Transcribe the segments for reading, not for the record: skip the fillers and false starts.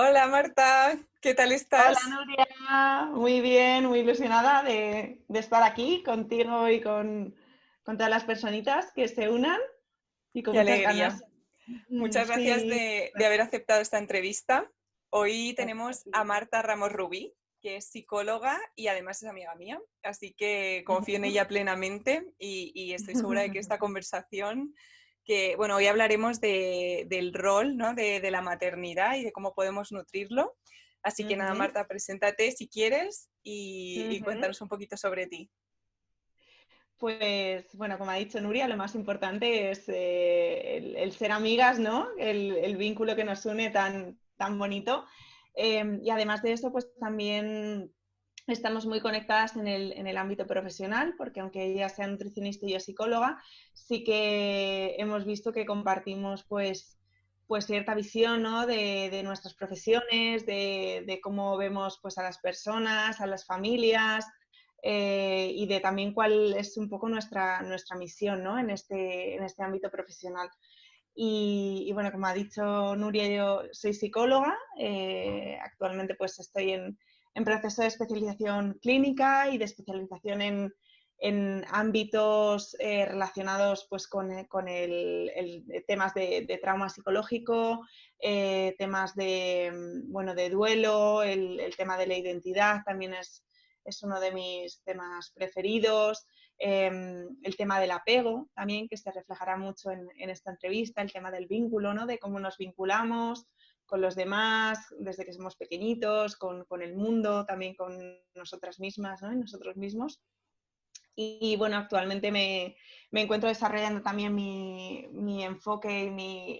Hola Marta, ¿qué tal Hola estás? Nuria, muy bien, muy ilusionada de estar aquí contigo y con todas las personitas que se unan y con Qué muchas alegría. ganas. Muchas gracias Sí, de haber aceptado esta entrevista. Hoy gracias a tenemos a ti. Marta Ramos Rubí, que es psicóloga y además es amiga mía, así que confío en Ujú. ella plenamente y estoy segura de que esta conversación, que bueno, hoy hablaremos del rol, ¿no? de la maternidad y de cómo podemos nutrirlo. Así que nada, Ujú, Marta, preséntate si quieres y ujú. cuéntanos un poquito sobre ti. Pues bueno, como ha dicho Nuria, lo más importante es el ser amigas, ¿no? El vínculo que nos une tan bonito. Y además de eso, pues también estamos muy conectadas en el ámbito profesional, porque aunque ella sea nutricionista y yo psicóloga, sí que hemos visto que compartimos pues cierta visión, ¿no? de nuestras profesiones, de cómo vemos pues a las personas, a las familias, y de también cuál es un poco nuestra misión, ¿no? en este ámbito profesional. Y bueno, como ha dicho Nuria, yo soy psicóloga, actualmente pues estoy en proceso de especialización clínica y de especialización en ámbitos relacionados pues con temas de trauma psicológico, temas bueno, de duelo, el tema de la identidad también es uno de mis temas preferidos. El tema del apego también, que se reflejará mucho en esta entrevista, el tema del vínculo, ¿no? De cómo nos vinculamos con los demás desde que somos pequeñitos, con el mundo, también con nosotras mismas, ¿no? Y nosotros mismos. Y bueno, actualmente me encuentro desarrollando también mi enfoque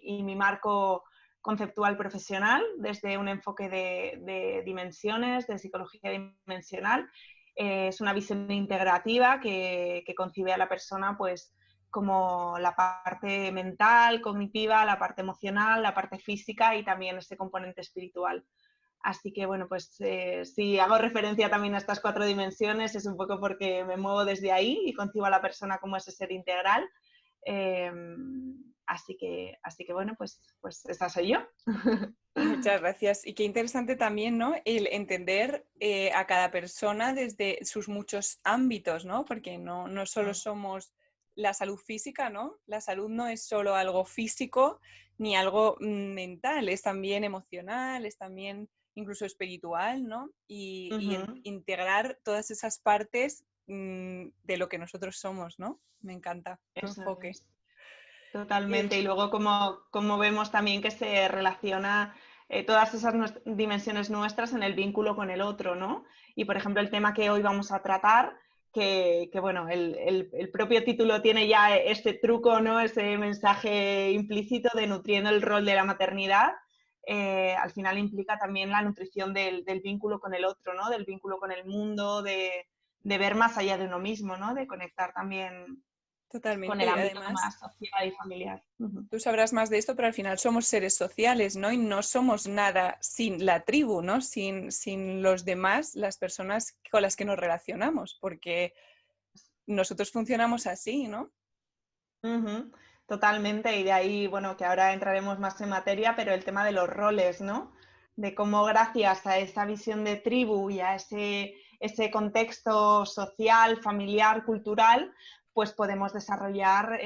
y mi marco conceptual profesional desde un enfoque de dimensiones, de psicología dimensional. Es una visión integrativa que concibe a la persona pues como la parte mental, cognitiva, la parte emocional, la parte física y también ese componente espiritual. Así que bueno, pues si hago referencia también a estas 4 dimensiones es un poco porque me muevo desde ahí y concibo a la persona como ese ser integral. Eh, así que bueno, pues esa soy yo. Muchas gracias. Y qué interesante también, ¿no? El entender a cada persona desde sus muchos ámbitos, ¿no? Porque no solo somos la salud física, ¿no? La salud no es solo algo físico ni algo mental, es también emocional, es también incluso espiritual, ¿no? Ujú. Integrar todas esas partes de lo que nosotros somos, ¿no? Me encanta tu Eso enfoque. es. Eh, Totalmente. Y luego como vemos también que se relaciona todas esas dimensiones nuestras en el vínculo con el otro, ¿no? Y por ejemplo, el tema que hoy vamos a tratar, que bueno, el propio título tiene ya este truco, ¿no? Ese mensaje implícito de nutriendo el rol de la maternidad. Al final implica también la nutrición del vínculo con el otro, ¿no? Del vínculo con el mundo, de ver más allá de uno mismo, ¿no? De conectar también con el Totalmente. ámbito Además, más social y familiar. Ujú. tú sabrás más de esto, pero al final somos seres sociales, ¿no? Y no somos nada sin la tribu, ¿no? Sin los demás, las personas con las que nos relacionamos, porque nosotros funcionamos así, ¿no? Ujú, totalmente, y de ahí, bueno, que ahora entraremos más en materia, pero el tema de los roles, ¿no? De cómo gracias a esa visión de tribu y a ese contexto social, familiar, cultural, pues podemos desarrollar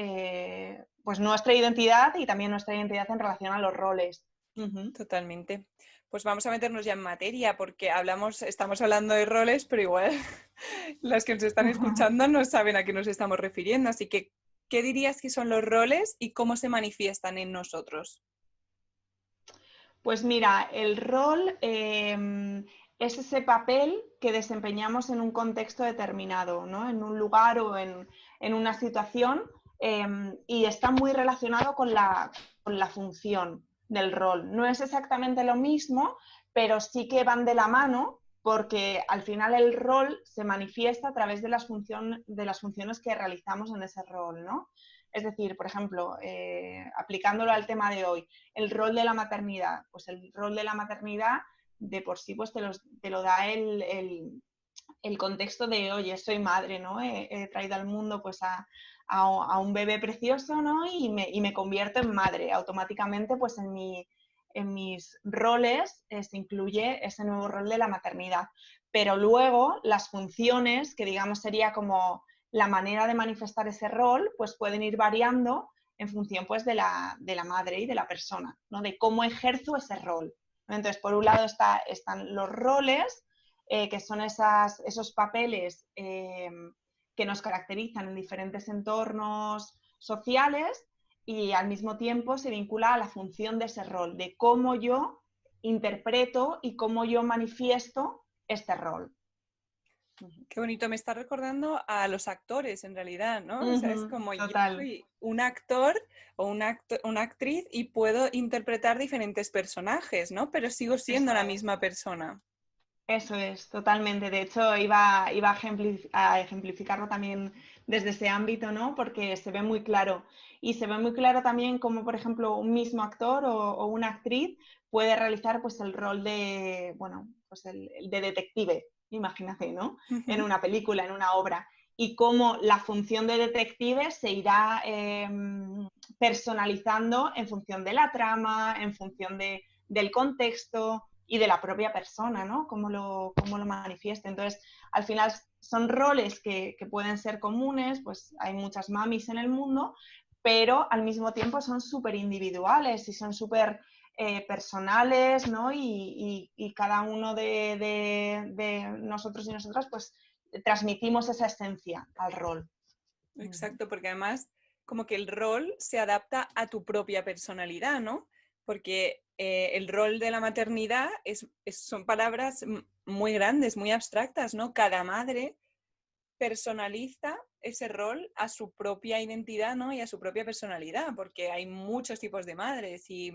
pues nuestra identidad y también nuestra identidad en relación a los roles. Ujú. Totalmente. Pues vamos a meternos ya en materia, porque estamos hablando de roles, pero igual las que nos están escuchando no saben a qué nos estamos refiriendo. Así que, ¿qué dirías que son los roles y cómo se manifiestan en nosotros? Pues mira, el rol es ese papel que desempeñamos en un contexto determinado, ¿no? En un lugar o en una situación, y está muy relacionado con la función del rol. No es exactamente lo mismo, pero sí que van de la mano porque al final el rol se manifiesta a través de las funciones que realizamos en ese rol, ¿no? Es decir, por ejemplo, aplicándolo al tema de hoy, el rol de la maternidad. Pues el rol de la maternidad de por sí pues te lo da el contexto de, oye, soy madre, ¿no? He traído al mundo pues a un bebé precioso, ¿no? Y me convierto en madre. Automáticamente pues en mis roles se incluye ese nuevo rol de la maternidad. Pero luego las funciones, que digamos sería como la manera de manifestar ese rol, pues pueden ir variando en función pues de la madre y de la persona, ¿no? De cómo ejerzo ese rol. Entonces, por un lado están los roles, que son esos papeles que nos caracterizan en diferentes entornos sociales, y al mismo tiempo se vincula a la función de ese rol, de cómo yo interpreto y cómo yo manifiesto este rol. Qué bonito, me está recordando a los actores en realidad, ¿no? O sea, es como yo Total. soy un actor o una actriz y puedo interpretar diferentes personajes, ¿no? Pero sigo siendo Eso la es. misma persona. Eso es, totalmente. De hecho, iba a ejemplificarlo también desde ese ámbito, ¿no? Porque se ve muy claro. Y se ve muy claro también cómo, por ejemplo, un mismo actor o una actriz puede realizar pues, el rol de, bueno, pues el de detective, imagínate, ¿no? En Ujú. una película, en una obra. Y cómo la función de detective se irá personalizando en función de la trama, en función del contexto y de la propia persona, ¿no? Cómo lo manifiesta. Entonces, al final son roles que pueden ser comunes, pues hay muchas mamis en el mundo, pero al mismo tiempo son súper individuales y son súper personales, ¿no? Y cada uno de nosotros y nosotras, pues transmitimos esa esencia al rol. Exacto, porque además como que el rol se adapta a tu propia personalidad, ¿no? Porque el rol de la maternidad son palabras muy grandes, muy abstractas, ¿no? Cada madre personaliza ese rol a su propia identidad, ¿no? Y a su propia personalidad, porque hay muchos tipos de madres y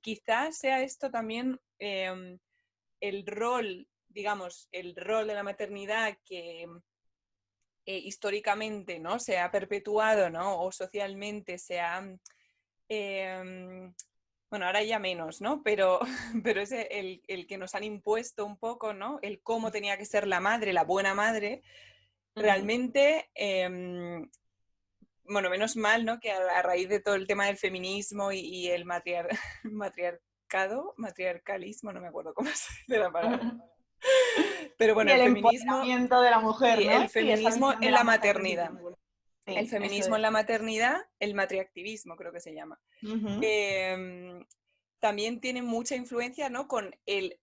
quizás sea esto también el rol, digamos, el rol de la maternidad que históricamente, ¿no? Se ha perpetuado, ¿no? O socialmente se ha... bueno, ahora ya menos, ¿no? Pero, pero es el que nos han impuesto un poco, ¿no? El cómo tenía que ser la madre, la buena madre. Realmente, bueno, menos mal, ¿no? Que a raíz de todo el tema del feminismo y el matriarcalismo, no me acuerdo cómo se dice la palabra. Pero Y bueno, el el feminismo, empoderamiento de la mujer, sí, ¿no? el Y esa feminismo visión de en la la mujer maternidad. desde. El Sí, eso feminismo en es. la maternidad, el matriactivismo creo que se llama. Uh-huh. También tiene mucha influencia, ¿no? Con el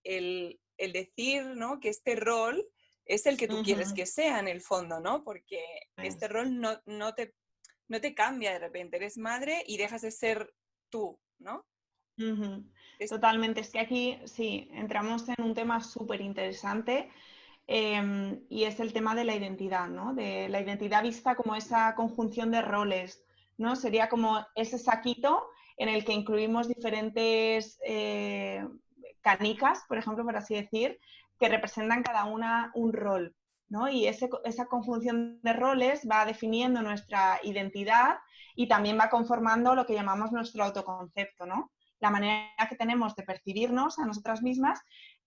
decir, ¿no? Que este rol es el que tú quieres Uh-huh. que sea en el fondo, ¿no? Porque este rol no te cambia de repente. Eres madre y dejas de ser tú, ¿no? Uh-huh. Es, Totalmente. Es que aquí sí, entramos en un tema súper interesante, y es el tema de la identidad, ¿no? De la identidad vista como esa conjunción de roles, ¿no? Sería como ese saquito en el que incluimos diferentes canicas, por ejemplo, por así decir, que representan cada una un rol, ¿no? Y esa conjunción de roles va definiendo nuestra identidad y también va conformando lo que llamamos nuestro autoconcepto, ¿no? La manera que tenemos de percibirnos a nosotras mismas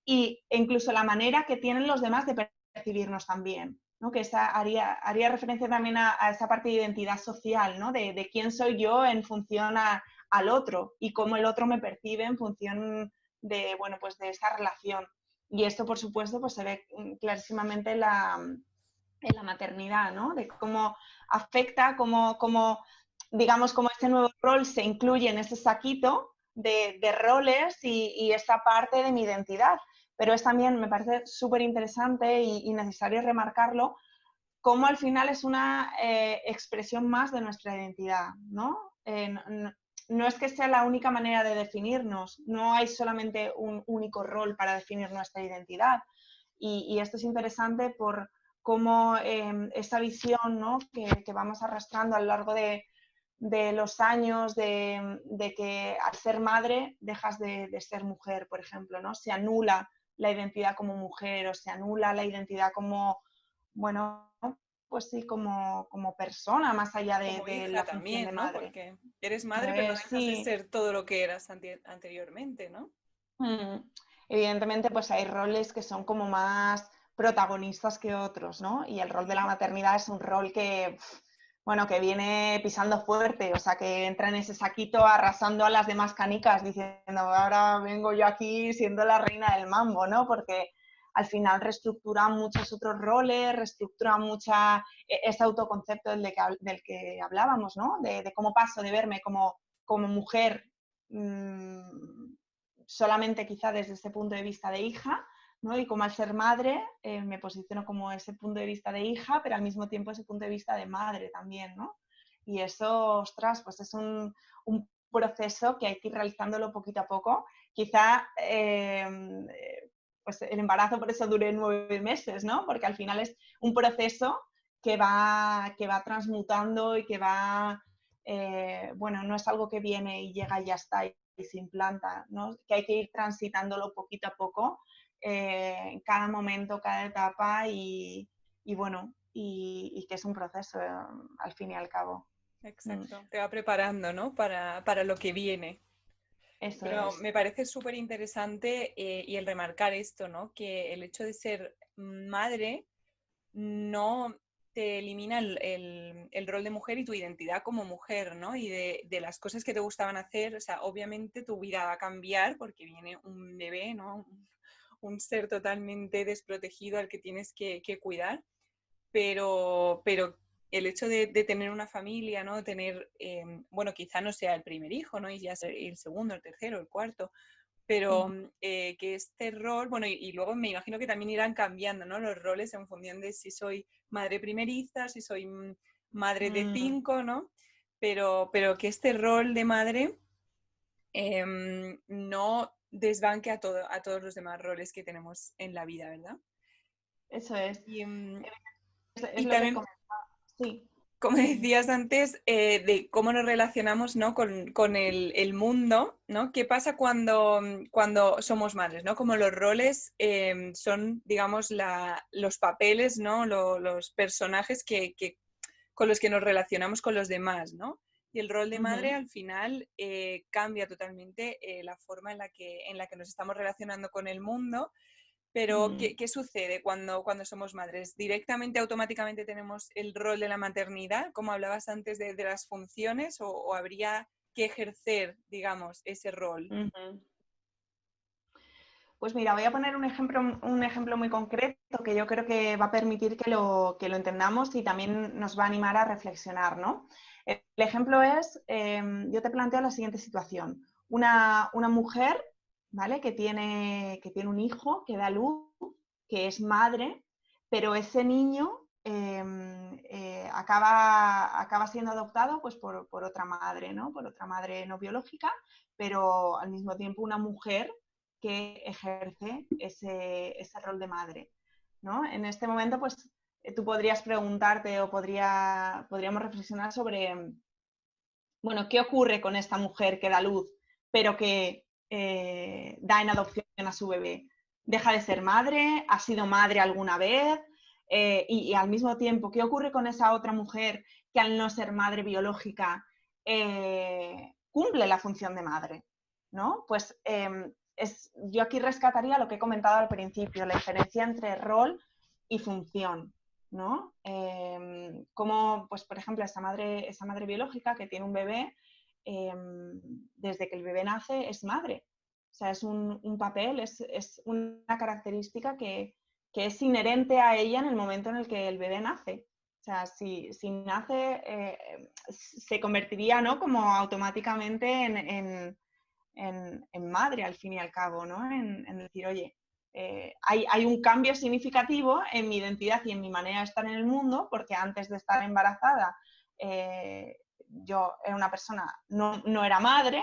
e incluso la manera que tienen los demás de percibirnos también, ¿no? Que esa haría referencia también a esa parte de identidad social, ¿no? De quién soy yo en función al otro y cómo el otro me percibe en función de, bueno, pues de esa relación. Y esto, por supuesto, pues se ve clarísimamente en la maternidad, ¿no? De cómo afecta, digamos, cómo este nuevo rol se incluye en ese saquito de roles y esta parte de mi identidad. Pero es también, me parece súper interesante y necesario remarcarlo, cómo al final es una expresión más de nuestra identidad, ¿no? No es que sea la única manera de definirnos, no hay solamente un único rol para definir nuestra identidad. Y esto es interesante por cómo esa visión, ¿no? que vamos arrastrando a lo largo de los años, de que al ser madre dejas de ser mujer, por ejemplo, ¿no? Se anula la identidad como mujer o se anula la identidad como, bueno, pues sí, como persona, más allá como de la hija función de también, ¿no? madre. Porque eres madre, pero no dejas de Sí. ser todo lo que eras anteriormente, ¿no? Mm. Evidentemente, pues hay roles que son como más protagonistas que otros, ¿no? Y el rol de la maternidad es un rol que bueno, que viene pisando fuerte, o sea, que entra en ese saquito arrasando a las demás canicas, diciendo, ahora vengo yo aquí siendo la reina del mambo, ¿no? Porque al final reestructura muchos otros roles, reestructura ese autoconcepto del que hablábamos, ¿no? De cómo paso de verme como mujer solamente quizá desde ese punto de vista de hija, ¿no? Y como al ser madre me posiciono como ese punto de vista de hija, pero al mismo tiempo ese punto de vista de madre también, ¿no? Y eso, ostras, pues es un proceso que hay que ir realizándolo poquito a poco. Quizá pues el embarazo por eso dure 9 meses, ¿no? Porque al final es un proceso que va transmutando y que va, bueno, no es algo que viene y llega y ya está y se implanta, ¿no? Que hay que ir transitándolo poquito a poco, en cada momento, cada etapa y bueno, y que es un proceso al fin y al cabo. Exacto, te va preparando, ¿no? Para lo que viene. Eso Pero es. me parece súper interesante y el remarcar esto, ¿no? Que el hecho de ser madre no te elimina el rol de mujer y tu identidad como mujer, ¿no? Y de las cosas que te gustaban hacer, o sea, obviamente tu vida va a cambiar porque viene un bebé, ¿no? Un ser totalmente desprotegido al que tienes que cuidar, pero el hecho de tener una familia, ¿no? Tener, bueno, quizá no sea el primer hijo, ¿no? Y ya sea el segundo, el tercero, el cuarto, pero que este rol, bueno, y luego me imagino que también irán cambiando, ¿no? Los roles en función de si soy madre primeriza, si soy madre de Mm, 5, ¿no? Pero que este rol de madre no desbanque a todos los demás roles que tenemos en la vida, ¿verdad? eso es. Y, Es y lo que también comentaba. Sí. como Dime. decías antes, de cómo nos relacionamos, ¿no? con el mundo, ¿no? ¿Qué pasa cuando somos madres, ¿no? Como los roles son, digamos, los papeles, ¿no? Los personajes con los que nos relacionamos con los demás, ¿no? Y el rol de madre Ujú. al final cambia totalmente la forma en la que nos estamos relacionando con el mundo, pero, Mm. ¿qué sucede cuando somos madres? ¿Directamente, automáticamente tenemos el rol de la maternidad, como hablabas antes de las funciones, o habría que ejercer, digamos, ese rol? Ujú. Pues mira, voy a poner un ejemplo muy concreto que yo creo que va a permitir que lo entendamos y también nos va a animar a reflexionar, ¿no? El ejemplo es, yo te planteo la siguiente situación. Una mujer, ¿vale? Que tiene un hijo, que da luz, que es madre, pero ese niño acaba siendo adoptado pues, por otra madre, ¿no? Por otra madre no biológica, pero al mismo tiempo una mujer que ejerce ese rol de madre, ¿no? En este momento, pues tú podrías preguntarte o podríamos reflexionar sobre, bueno, ¿qué ocurre con esta mujer que da luz, pero que da en adopción a su bebé? ¿Deja de ser madre? ¿Ha sido madre alguna vez? Y al mismo tiempo, ¿qué ocurre con esa otra mujer que al no ser madre biológica cumple la función de madre? ¿No? Pues yo aquí rescataría lo que he comentado al principio, la diferencia entre rol y función. ¿No? Como, pues, por ejemplo, esa madre biológica que tiene un bebé, desde que el bebé nace es madre. O sea, es un papel, es una característica que es inherente a ella en el momento en el que el bebé nace. O sea, si nace, se convertiría, ¿no? Como automáticamente en madre, al fin y al cabo, ¿no? En decir, oye, hay un cambio significativo en mi identidad y en mi manera de estar en el mundo, porque antes de estar embarazada yo era una persona, no era madre,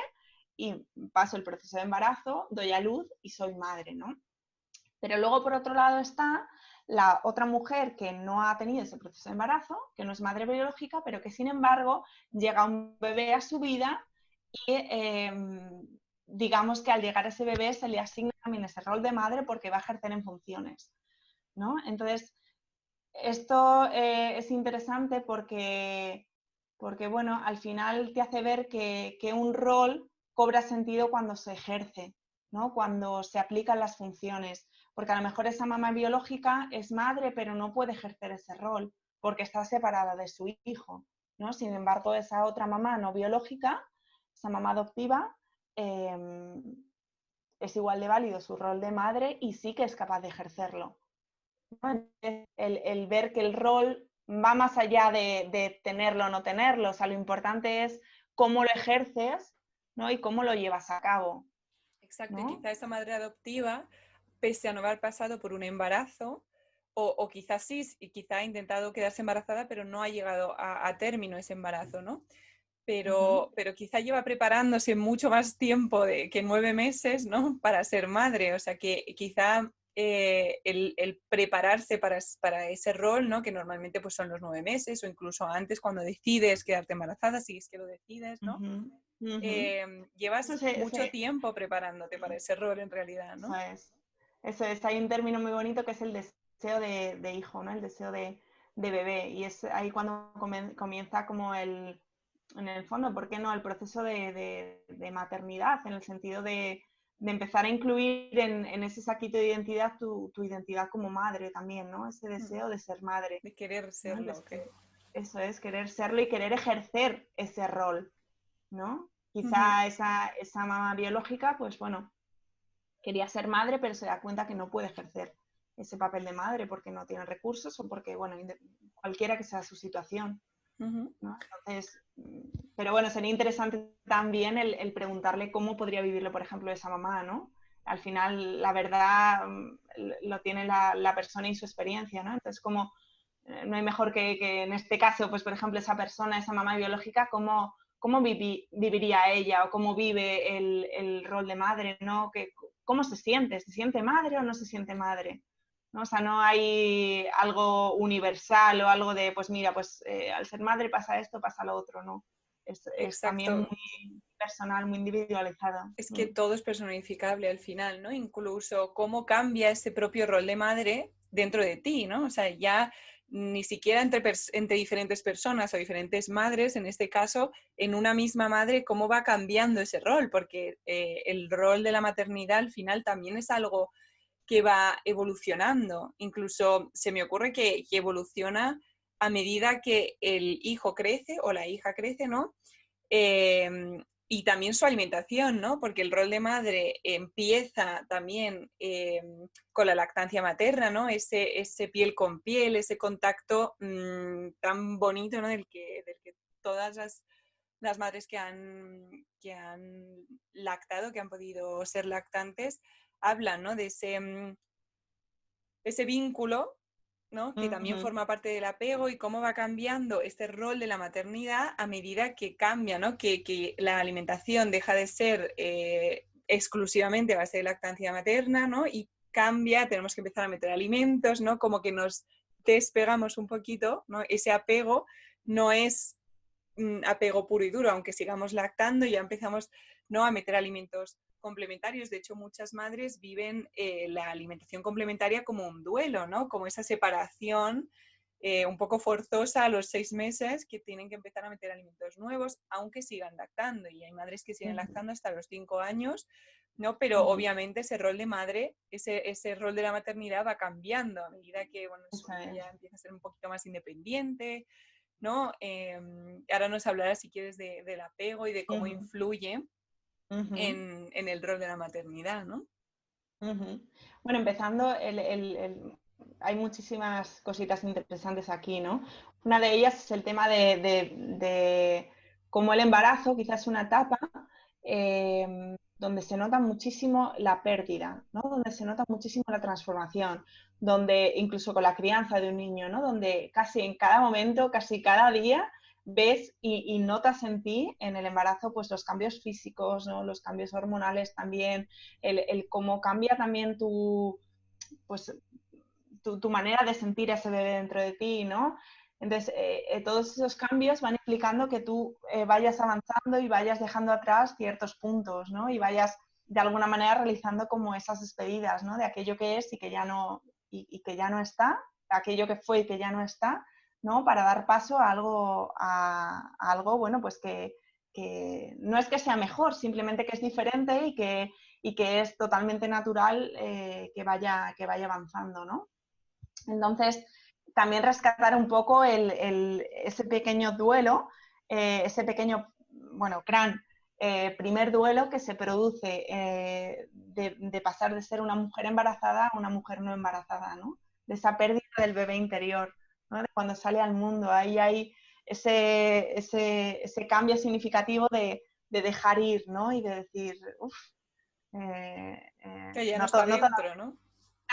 y paso el proceso de embarazo, doy a luz y soy madre, ¿no? Pero luego, por otro lado, está la otra mujer que no ha tenido ese proceso de embarazo, que no es madre biológica, pero que sin embargo llega un bebé a su vida y digamos que al llegar ese bebé se le asigna también ese rol de madre porque va a ejercer en funciones, ¿no? Entonces, esto es interesante porque, bueno, al final te hace ver que un rol cobra sentido cuando se ejerce, ¿no? Cuando se aplican las funciones, porque a lo mejor esa mamá biológica es madre, pero no puede ejercer ese rol porque está separada de su hijo, ¿no? Sin embargo, esa otra mamá no biológica, esa mamá adoptiva, es igual de válido su rol de madre y sí que es capaz de ejercerlo, ¿no? El ver que el rol va más allá de tenerlo o no tenerlo, o sea, lo importante es cómo lo ejerces, ¿no? Y cómo lo llevas a cabo, Exacto, y ¿no? quizá esa madre adoptiva, pese a no haber pasado por un embarazo, o quizás sí, y quizá ha intentado quedarse embarazada, pero no ha llegado a término ese embarazo, ¿no? Pero quizá lleva preparándose mucho más tiempo que 9 meses, ¿no? Para ser madre, o sea que quizá el prepararse para ese rol, ¿no? Que normalmente pues son los 9 meses o incluso antes cuando decides quedarte embarazada, si es que lo decides, ¿no? Eso Llevas mucho tiempo preparándote para ese rol en realidad, eso ¿no? es. Eso es. Hay un término muy bonito que es el deseo de hijo, ¿no? El deseo de bebé. Y es ahí cuando comienza como en el fondo, ¿por qué no? El proceso de maternidad, en el sentido de empezar a incluir en ese saquito de identidad tu identidad como madre también, ¿no? Ese Mm. deseo de ser madre, De querer ¿no? El serlo, deseo. Eso es, querer serlo y querer ejercer ese rol, ¿no? Ujú. Quizá esa mamá biológica, pues bueno, quería ser madre, pero se da cuenta que no puede ejercer ese papel de madre porque no tiene recursos o porque, bueno, cualquiera que sea su situación, Ujú. ¿no? Entonces, pero bueno, sería interesante también el preguntarle cómo podría vivirlo, por ejemplo, esa mamá, ¿no? Al final, la verdad lo tiene la persona y su experiencia, ¿no? Entonces, como no hay mejor que en este caso, pues por ejemplo, esa persona, esa mamá biológica, cómo viviría ella o cómo vive el rol de madre, ¿no? ¿Cómo se siente? ¿Se siente madre o no se siente madre? ¿No? O sea, no hay algo universal o algo de, pues mira, pues al ser madre pasa esto, pasa lo otro, ¿no? Es también Exacto. muy personal, muy individualizado. Es que todo es personificable al final, ¿no? Incluso cómo cambia ese propio rol de madre dentro de ti, ¿no? O sea, ya ni siquiera entre diferentes personas o diferentes madres, en este caso, en una misma madre, cómo va cambiando ese rol, porque el rol de la maternidad al final también es algo que va evolucionando. Incluso se me ocurre que evoluciona a medida que el hijo crece o la hija crece, ¿no? Y también su alimentación, ¿no? Porque el rol de madre empieza también con la lactancia materna, ¿no? Ese piel con piel, ese contacto tan bonito, ¿no? Del que todas las madres que han lactado, que han podido ser lactantes, hablan, ¿no? De ese vínculo, ¿no? Que también Uh-huh. forma parte del apego y cómo va cambiando este rol de la maternidad a medida que cambia, ¿no? Que la alimentación deja de ser exclusivamente a base de lactancia materna, ¿no? Y cambia, tenemos que empezar a meter alimentos, ¿no? Como que nos despegamos un poquito, ¿no? Ese apego no es apego puro y duro, aunque sigamos lactando, ya empezamos, ¿no? A meter alimentos complementarios. De hecho, muchas madres viven la alimentación complementaria como un duelo, ¿no? Como esa separación un poco forzosa a los 6 meses que tienen que empezar a meter alimentos nuevos, aunque sigan lactando. Y hay madres que siguen lactando hasta los 5 años, ¿no? Pero Uh-huh. obviamente ese rol de madre, ese rol de la maternidad va cambiando a medida que, bueno, su Eso hija es. ya empieza a ser un poquito más independiente, ¿no? Ahora nos hablarás, si quieres, del apego y de cómo Uh-huh. influye Uh-huh. en el rol de la maternidad, ¿no? Uh-huh. Bueno, empezando, hay muchísimas cositas interesantes aquí, ¿no? Una de ellas es el tema de cómo el embarazo quizás es una etapa donde se nota muchísimo la pérdida, ¿no? Donde se nota muchísimo la transformación, donde incluso con la crianza de un niño, ¿no? Donde casi en cada momento, casi cada día ves y notas en ti, en el embarazo, pues los cambios físicos, ¿no? Los cambios hormonales también, el cómo cambia también pues, tu manera de sentir a ese bebé dentro de ti, ¿no? Entonces, todos esos cambios van implicando que tú vayas avanzando y vayas dejando atrás ciertos puntos, ¿no? Y vayas de alguna manera realizando como esas despedidas, ¿no? De aquello que es y que ya no, y que ya no está, aquello que fue y que ya no está, ¿no? Para dar paso a algo, bueno, pues que no es que sea mejor, simplemente que es diferente y que es totalmente natural que vaya avanzando, ¿no? Entonces, también rescatar un poco ese pequeño duelo, ese pequeño, bueno, gran primer duelo que se produce de pasar de ser una mujer embarazada a una mujer no embarazada, ¿no? De esa pérdida del bebé interior, ¿no? De cuando sale al mundo. Ahí hay ese cambio significativo de dejar ir, ¿no? Y de decir, uff, Que ya no noto, está dentro, ¿no?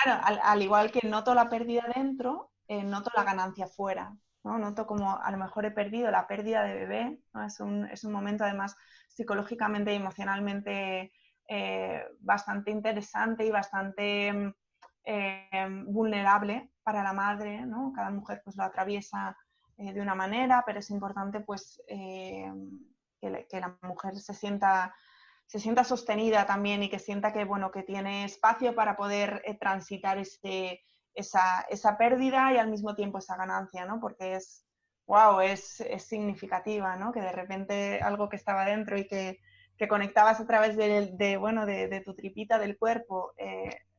claro, al igual que noto la pérdida dentro, noto la ganancia fuera, ¿no? Noto como a lo mejor he perdido la pérdida de bebé, ¿no? Es un momento además psicológicamente y emocionalmente bastante interesante y bastante vulnerable para la madre, ¿no? Cada mujer pues lo atraviesa de una manera, pero es importante pues que la mujer se sienta sostenida también y que sienta que, bueno, que tiene espacio para poder transitar esa pérdida y al mismo tiempo esa ganancia, ¿no? Porque es significativa, ¿no? Que de repente algo que estaba dentro y que conectabas a través de tu tripita del cuerpo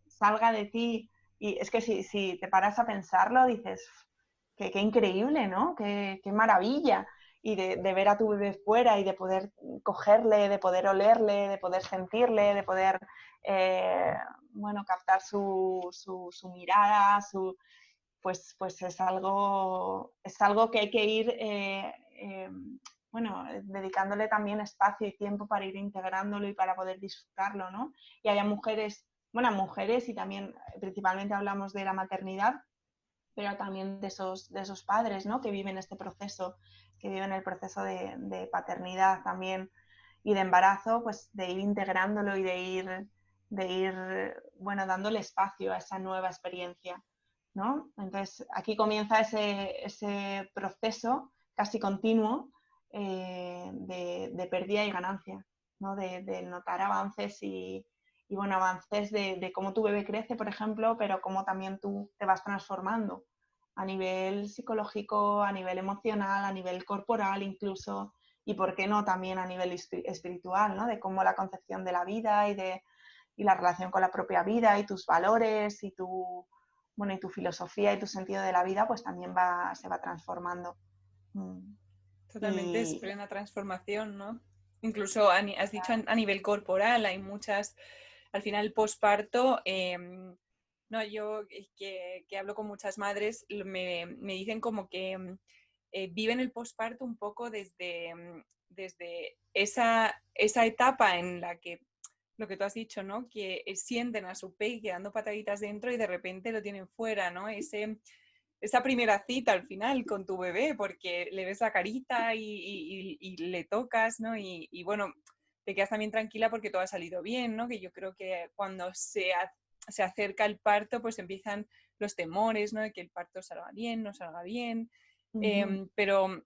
salga de ti. Y es que si te paras a pensarlo, dices, qué increíble, ¿no? Qué maravilla. Y de ver a tu bebé fuera y de poder cogerle, de poder olerle, de poder sentirle, de poder, bueno, captar su mirada, pues es algo que hay que ir, bueno, dedicándole también espacio y tiempo para ir integrándolo y para poder disfrutarlo, ¿no? Y haya mujeres, bueno, mujeres y también principalmente hablamos de la maternidad, pero también de esos padres, ¿no? Que viven este proceso, que viven el proceso de paternidad también y de embarazo, pues de ir integrándolo y de ir, bueno, dándole espacio a esa nueva experiencia, ¿no? Entonces, aquí comienza ese proceso casi continuo de pérdida y ganancia, ¿no? De notar avances y bueno, avances de cómo tu bebé crece, por ejemplo, pero cómo también tú te vas transformando a nivel psicológico, a nivel emocional, a nivel corporal incluso, y por qué no también a nivel espiritual, ¿no? De cómo la concepción de la vida y la relación con la propia vida y tus valores y bueno, y tu filosofía y tu sentido de la vida, pues también se va transformando. Totalmente, es Y plena transformación, ¿no? Incluso has dicho a nivel corporal, hay muchas, al final el posparto, no, yo que hablo con muchas madres, me dicen como que viven el posparto un poco desde esa etapa en la que, lo que tú has dicho, ¿no? Que sienten a su peque dando pataditas dentro y de repente lo tienen fuera, ¿no? Esa primera cita al final con tu bebé, porque le ves la carita y le tocas, ¿no? Y bueno, te quedas también tranquila porque todo ha salido bien, ¿no? Que yo creo que cuando se acerca el parto, pues empiezan los temores, ¿no? De que el parto salga bien, no salga bien. Pero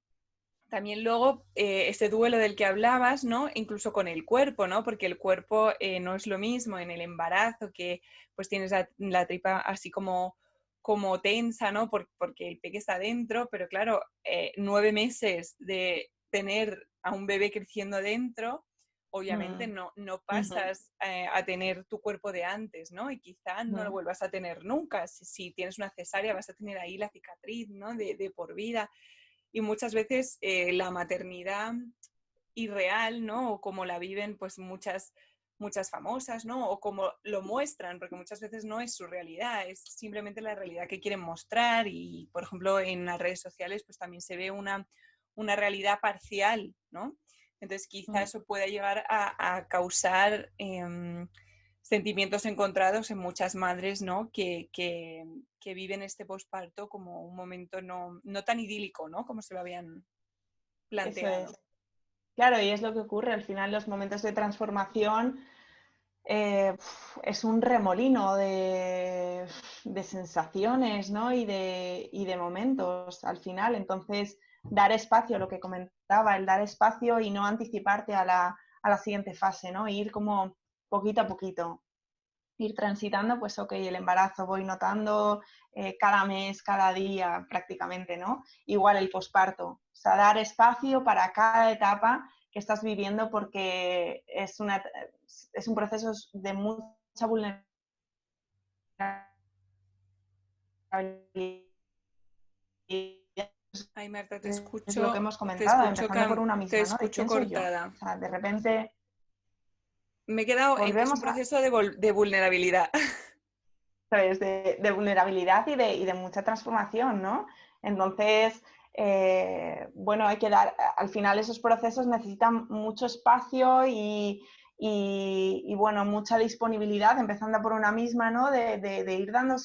también luego ese duelo del que hablabas, ¿no? Incluso con el cuerpo, ¿no? Porque el cuerpo no es lo mismo en el embarazo, que pues tienes la tripa así como tensa, ¿no? Porque el peque está dentro, pero claro, 9 meses de tener a un bebé creciendo dentro, obviamente no pasas a tener tu cuerpo de antes, ¿no? Y quizá no lo vuelvas a tener nunca. Si tienes una cesárea vas a tener ahí la cicatriz, ¿no? De por vida. Y muchas veces la maternidad irreal, ¿no? O como la viven pues muchas famosas, ¿no? O como lo muestran, porque muchas veces no es su realidad, es simplemente la realidad que quieren mostrar y, por ejemplo, en las redes sociales pues también se ve una realidad parcial, ¿no? Entonces quizá eso pueda llegar a causar sentimientos encontrados en muchas madres, ¿no? Que viven este posparto como un momento no tan idílico, ¿no? Como se lo habían eso es. planteado. Claro, y es lo que ocurre. Al final, los momentos de transformación es un remolino de sensaciones, ¿no? Y de momentos al final. Entonces, dar espacio, lo que comentaba, el dar espacio y no anticiparte a la siguiente fase, ¿no? Ir como poquito a poquito. Ir transitando, pues ok, el embarazo voy notando cada mes, cada día prácticamente, ¿no? Igual el posparto, o sea, dar espacio para cada etapa que estás viviendo porque es un proceso de mucha vulnerabilidad Ay, Marta, es lo que hemos te comentado, escucho, empezando por una te misma, ¿no? ¿De escucho quién soy yo? cortada. O sea, de repente Me he quedado en que es un volvemos a, proceso de vulnerabilidad. ¿sabes? De vulnerabilidad y de mucha transformación, ¿no? Entonces, bueno, hay que dar, al final esos procesos necesitan mucho espacio y, bueno, mucha disponibilidad, empezando por una misma, ¿no? De ir dando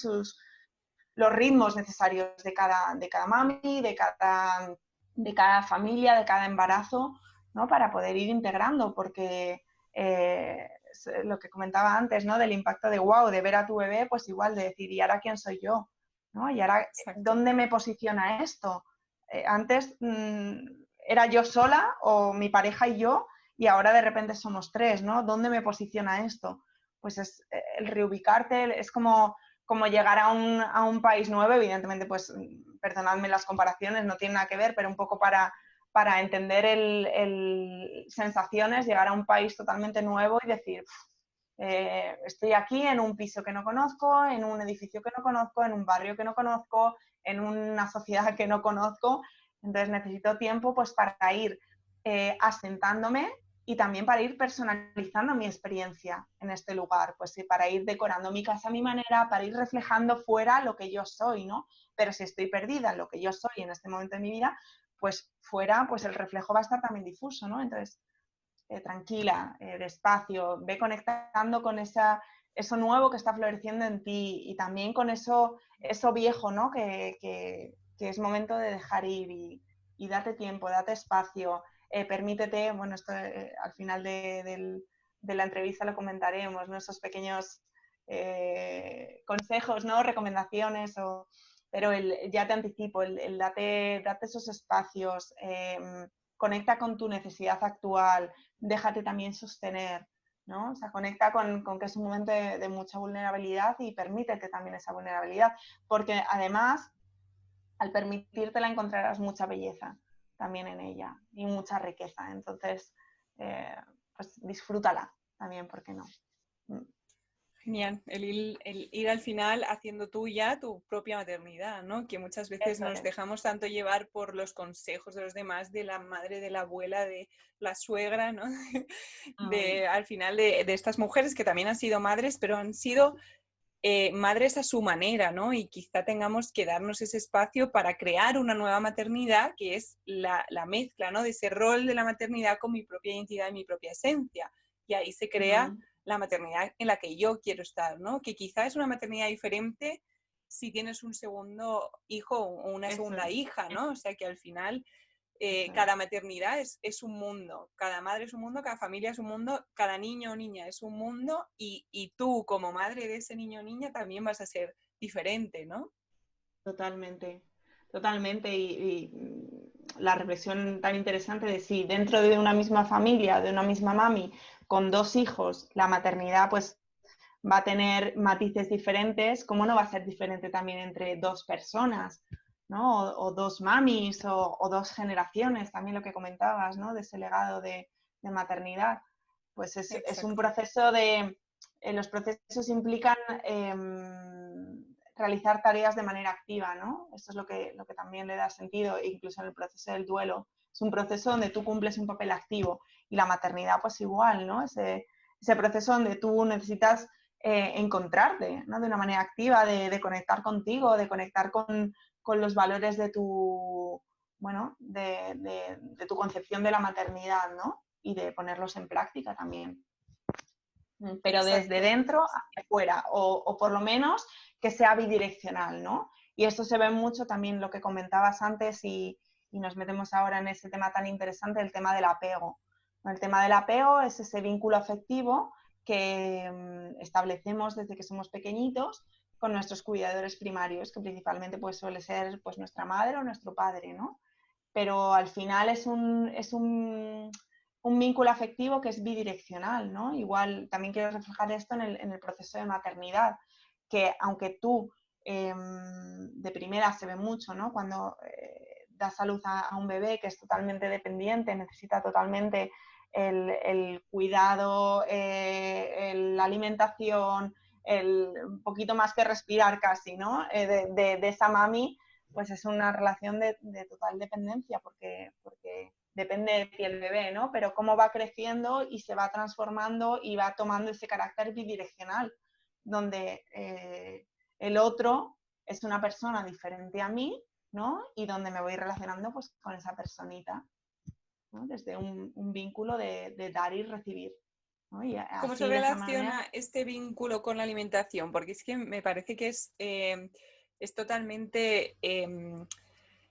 los ritmos necesarios de cada mami, de cada familia, de cada embarazo, ¿no? Para poder ir integrando, porque lo que comentaba antes, ¿no? Del impacto de wow, de ver a tu bebé, pues igual de decir, ¿y ahora quién soy yo? ¿No? ¿Y ahora Exacto. dónde me posiciona esto? Antes era yo sola o mi pareja y yo, y ahora de repente somos tres, ¿no? ¿Dónde me posiciona esto? Pues es el reubicarte, es como llegar a un país nuevo, evidentemente, pues perdonadme las comparaciones, no tiene nada que ver, pero un poco para entender sensaciones, llegar a un país totalmente nuevo y decir, estoy aquí en un piso que no conozco, en un edificio que no conozco, en un barrio que no conozco, en una sociedad que no conozco, entonces necesito tiempo pues para ir asentándome y también para ir personalizando mi experiencia en este lugar, pues sí, para ir decorando mi casa a mi manera, para ir reflejando fuera lo que yo soy, ¿no? Pero si estoy perdida en lo que yo soy en este momento de mi vida, pues fuera, pues el reflejo va a estar también difuso, ¿no? Entonces, tranquila, despacio, ve conectando con eso nuevo que está floreciendo en ti y también con eso viejo, ¿no? Que es momento de dejar ir y date tiempo, date espacio, permítete, bueno, esto al final de la entrevista lo comentaremos, ¿no? Esos pequeños consejos, ¿no? Recomendaciones, pero ya te anticipo, date esos espacios, conecta con tu necesidad actual, déjate también sostener, ¿no? O sea, conecta con que es un momento de mucha vulnerabilidad y permítete también esa vulnerabilidad, porque además, al permitírtela encontrarás mucha belleza también en ella y mucha riqueza. Entonces, pues disfrútala también, ¿por qué no? Genial, el ir al final haciendo tuya tu propia maternidad, ¿no? Que muchas veces Eso nos es. dejamos tanto llevar por los consejos de los demás, de la madre, de la abuela, de la suegra, ¿no? Al final de estas mujeres que también han sido madres, pero han sido madres a su manera, ¿no? Y quizá tengamos que darnos ese espacio para crear una nueva maternidad, que es la mezcla, ¿no? De ese rol de la maternidad con mi propia identidad y mi propia esencia. Y ahí se crea la maternidad en la que yo quiero estar, ¿no? Que quizá es una maternidad diferente si tienes un segundo hijo o una segunda hija, ¿no? O sea que al final cada maternidad es un mundo, cada madre es un mundo, cada familia es un mundo, cada niño o niña es un mundo y tú como madre de ese niño o niña también vas a ser diferente, ¿no? Totalmente, totalmente. La reflexión tan interesante de si dentro de una misma familia, de una misma mami, con dos hijos, la maternidad pues va a tener matices diferentes, ¿cómo no va a ser diferente también entre dos personas, ¿no? O dos mamis o dos generaciones, también lo que comentabas, ¿no? De ese legado de maternidad. Pues es un Exacto. proceso los procesos implican realizar tareas de manera activa, ¿no? Esto es lo que también le da sentido, incluso en el proceso del duelo. Es un proceso donde tú cumples un papel activo y la maternidad pues igual, ¿no? Ese proceso donde tú necesitas encontrarte, ¿no? De una manera activa, de conectar contigo, de conectar con los valores de tu, bueno, de tu concepción de la maternidad, ¿no? Y de ponerlos en práctica también. Pero desde Exacto. dentro hacia afuera, o por lo menos que sea bidireccional, ¿no? Y esto se ve mucho también lo que comentabas antes y nos metemos ahora en ese tema tan interesante, el tema del apego. El tema del apego es ese vínculo afectivo que establecemos desde que somos pequeñitos con nuestros cuidadores primarios, que principalmente pues, suele ser pues, nuestra madre o nuestro padre, ¿no? Pero al final es un vínculo afectivo que es bidireccional, ¿no? Igual también quiero reflejar esto en el proceso de maternidad, que aunque tú de primera se ve mucho, ¿no? Cuando das a luz a un bebé que es totalmente dependiente, necesita totalmente el cuidado, la alimentación, un poquito más que respirar casi, ¿no? De esa mami, pues es una relación de total dependencia, porque depende de ti el bebé, ¿no? Pero cómo va creciendo y se va transformando y va tomando ese carácter bidireccional, donde el otro es una persona diferente a mí, ¿no? Y donde me voy relacionando pues con esa personita, ¿no? Desde un vínculo de dar y recibir, ¿no? Y ¿Cómo se así de esa manera. relaciona este vínculo con la alimentación? Porque es que me parece que es totalmente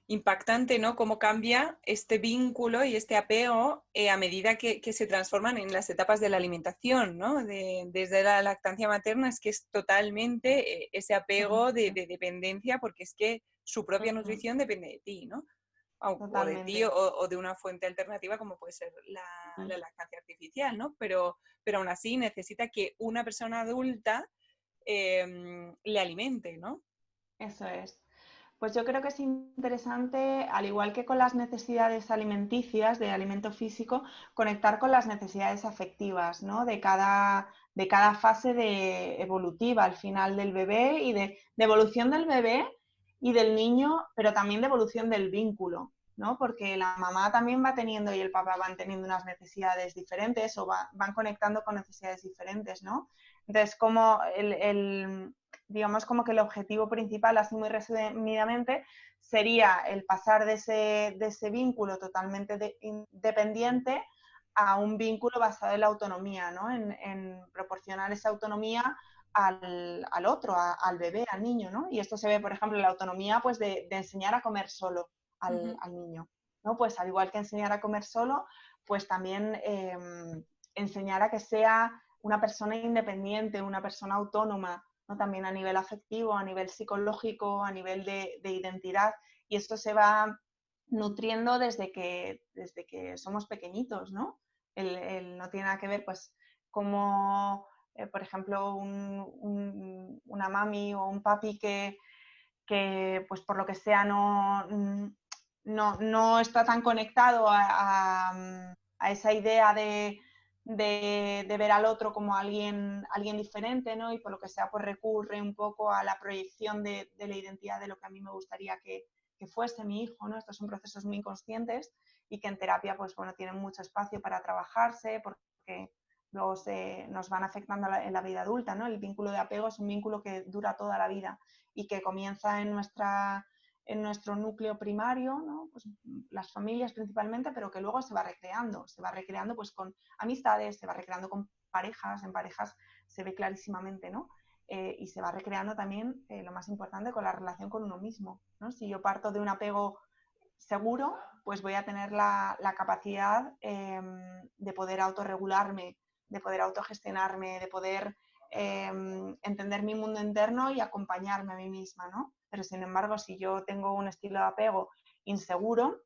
impactante, ¿no? Cómo cambia este vínculo y este apego a medida que se transforman en las etapas de la alimentación, ¿no? Desde la lactancia materna es que es totalmente ese apego de dependencia, porque es que su propia nutrición depende de ti, ¿no? O de ti Totalmente. o de una fuente alternativa como puede ser la lactancia artificial, ¿no? Pero aún así necesita que una persona adulta le alimente, ¿no? Eso es. Pues yo creo que es interesante, al igual que con las necesidades alimenticias, de alimento físico, conectar con las necesidades afectivas, ¿no? De cada fase evolutiva al final del bebé y de evolución del bebé y del niño, pero también de evolución del vínculo, ¿no? Porque la mamá también va teniendo y el papá van teniendo unas necesidades diferentes o van conectando con necesidades diferentes, ¿no? Entonces, como digamos como que el objetivo principal, así muy resumidamente, sería el pasar de ese vínculo totalmente dependiente a un vínculo basado en la autonomía, ¿no? En proporcionar esa autonomía al otro, al bebé, al niño, ¿no? Y esto se ve, por ejemplo, en la autonomía pues, de enseñar a comer solo al niño, ¿no? Pues al igual que enseñar a comer solo, pues también enseñar a que sea una persona independiente, una persona autónoma, ¿no? También a nivel afectivo, a nivel psicológico, a nivel de identidad. Y esto se va nutriendo desde que somos pequeñitos, ¿no? No tiene nada que ver, pues, como, por ejemplo, una mami o un papi que, pues, por lo que sea, no está tan conectado a esa idea de ver al otro como alguien diferente, ¿no? Y por lo que sea, pues recurre un poco a la proyección de la identidad de lo que a mí me gustaría que fuese mi hijo, ¿no? Estos son procesos muy inconscientes y que en terapia, pues bueno, tienen mucho espacio para trabajarse porque luego nos van afectando en la vida adulta, ¿no? El vínculo de apego es un vínculo que dura toda la vida y que comienza en nuestro núcleo primario, ¿no? Pues las familias principalmente, pero que luego se va recreando pues con amistades, se va recreando con parejas, en parejas se ve clarísimamente, ¿no? Y se va recreando también, lo más importante, con la relación con uno mismo, ¿no? Si yo parto de un apego seguro, pues voy a tener la capacidad de poder autorregularme, de poder autogestionarme, de poder entender mi mundo interno y acompañarme a mí misma, ¿no? Pero sin embargo, si yo tengo un estilo de apego inseguro,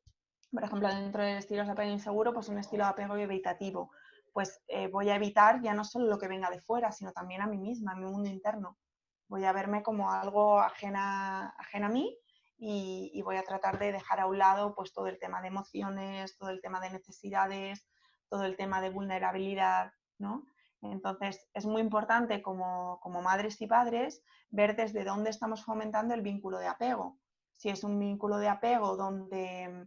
por ejemplo, dentro del estilo de apego inseguro, pues un estilo de apego evitativo, pues voy a evitar ya no solo lo que venga de fuera, sino también a mí misma, a mi mundo interno. Voy a verme como algo ajena a mí y voy a tratar de dejar a un lado pues todo el tema de emociones, todo el tema de necesidades, todo el tema de vulnerabilidad, ¿no? Entonces, es muy importante como madres y padres ver desde dónde estamos fomentando el vínculo de apego. Si es un vínculo de apego donde,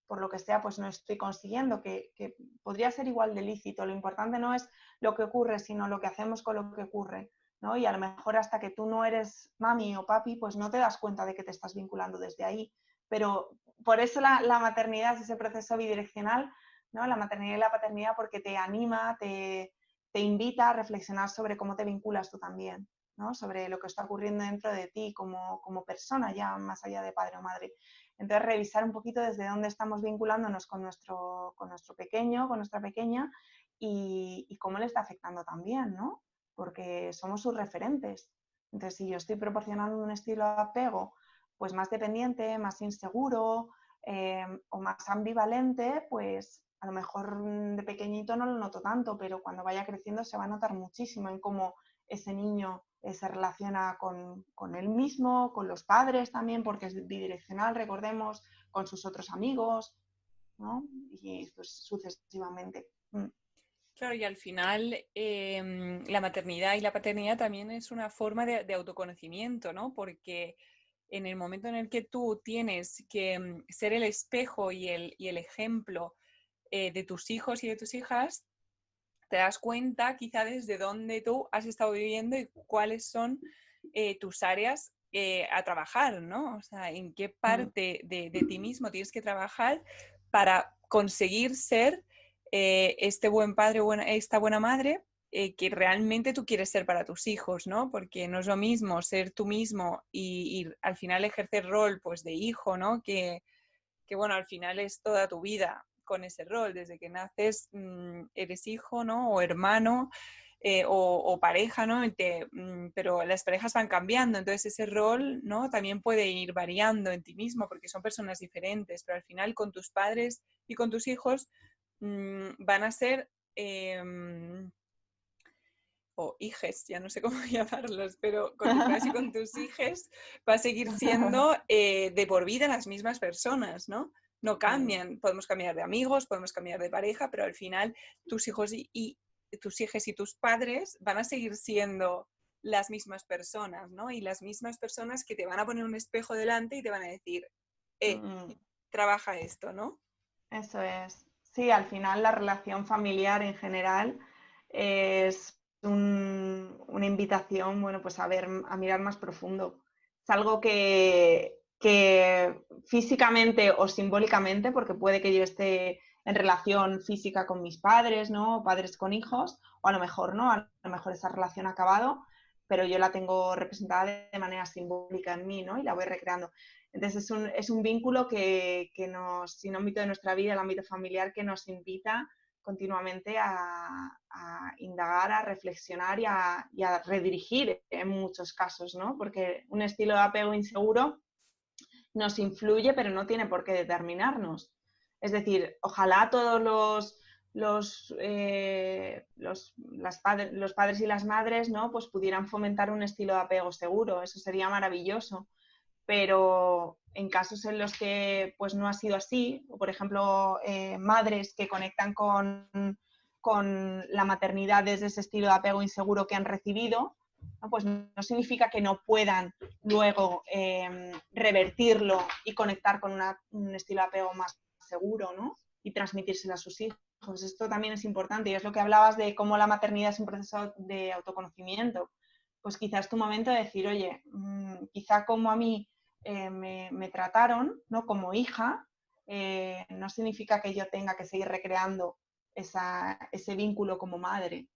por lo que sea, pues no estoy consiguiendo, que podría ser igual de lícito. Lo importante no es lo que ocurre, sino lo que hacemos con lo que ocurre, ¿no? Y a lo mejor hasta que tú no eres mami o papi, pues no te das cuenta de que te estás vinculando desde ahí. Pero por eso la maternidad es ese proceso bidireccional, ¿no? La maternidad y la paternidad, porque te anima, te invita a reflexionar sobre cómo te vinculas tú también, ¿no? Sobre lo que está ocurriendo dentro de ti como persona, ya más allá de padre o madre. Entonces, revisar un poquito desde dónde estamos vinculándonos con nuestro pequeño, con nuestra pequeña y cómo le está afectando también, ¿no? Porque somos sus referentes. Entonces, si yo estoy proporcionando un estilo de apego pues más dependiente, más inseguro o más ambivalente, pues a lo mejor de pequeñito no lo noto tanto, pero cuando vaya creciendo se va a notar muchísimo en cómo ese niño se relaciona con él mismo, con los padres también, porque es bidireccional, recordemos, con sus otros amigos, ¿no? Y pues sucesivamente. Claro, y al final la maternidad y la paternidad también es una forma de autoconocimiento, ¿no? Porque en el momento en el que tú tienes que ser el espejo y el ejemplo de tus hijos y de tus hijas, te das cuenta quizá desde dónde tú has estado viviendo y cuáles son tus áreas a trabajar, ¿no? O sea, en qué parte de ti mismo tienes que trabajar para conseguir ser este buen padre o esta buena madre que realmente tú quieres ser para tus hijos, ¿no? Porque no es lo mismo ser tú mismo y al final ejercer rol pues de hijo, ¿no? Que bueno, al final es toda tu vida con ese rol, desde que naces eres hijo, ¿no? O hermano o pareja, ¿no? Pero las parejas van cambiando, entonces ese rol, ¿no? También puede ir variando en ti mismo porque son personas diferentes, pero al final con tus padres y con tus hijos van a ser... o hijes, ya no sé cómo llamarlos, pero con tus padres y con tus hijes va a seguir siendo de por vida las mismas personas, ¿no? No cambian, podemos cambiar de amigos, podemos cambiar de pareja, pero al final tus hijos y tus hijas y tus padres van a seguir siendo las mismas personas, ¿no? Y las mismas personas que te van a poner un espejo delante y te van a decir, trabaja esto, ¿no? Eso es. Sí, al final la relación familiar en general es una invitación, bueno, pues a mirar más profundo. Es algo que físicamente o simbólicamente, porque puede que yo esté en relación física con mis padres, ¿no? O padres con hijos, o a lo mejor no, a lo mejor esa relación ha acabado, pero yo la tengo representada de manera simbólica en mí, ¿no? Y la voy recreando. Entonces es un vínculo que nos, sin ámbito de nuestra vida, el ámbito familiar, que nos invita continuamente a indagar, a reflexionar y a redirigir en muchos casos, ¿no? Porque un estilo de apego inseguro nos influye, pero no tiene por qué determinarnos. Es decir, ojalá todos los padres y las madres, ¿no? Pues pudieran fomentar un estilo de apego seguro, eso sería maravilloso. Pero en casos en los que pues no ha sido así, o por ejemplo madres que conectan con la maternidad desde ese estilo de apego inseguro que han recibido, ¿no? Pues no significa que no puedan luego revertirlo y conectar con un estilo de apego más seguro, ¿no? Y transmitírselo a sus hijos. Esto también es importante y es lo que hablabas de cómo la maternidad es un proceso de autoconocimiento. Pues quizás es tu momento de decir, oye, quizá como a mí me trataron, ¿no? Como hija, no significa que yo tenga que seguir recreando ese vínculo como madre,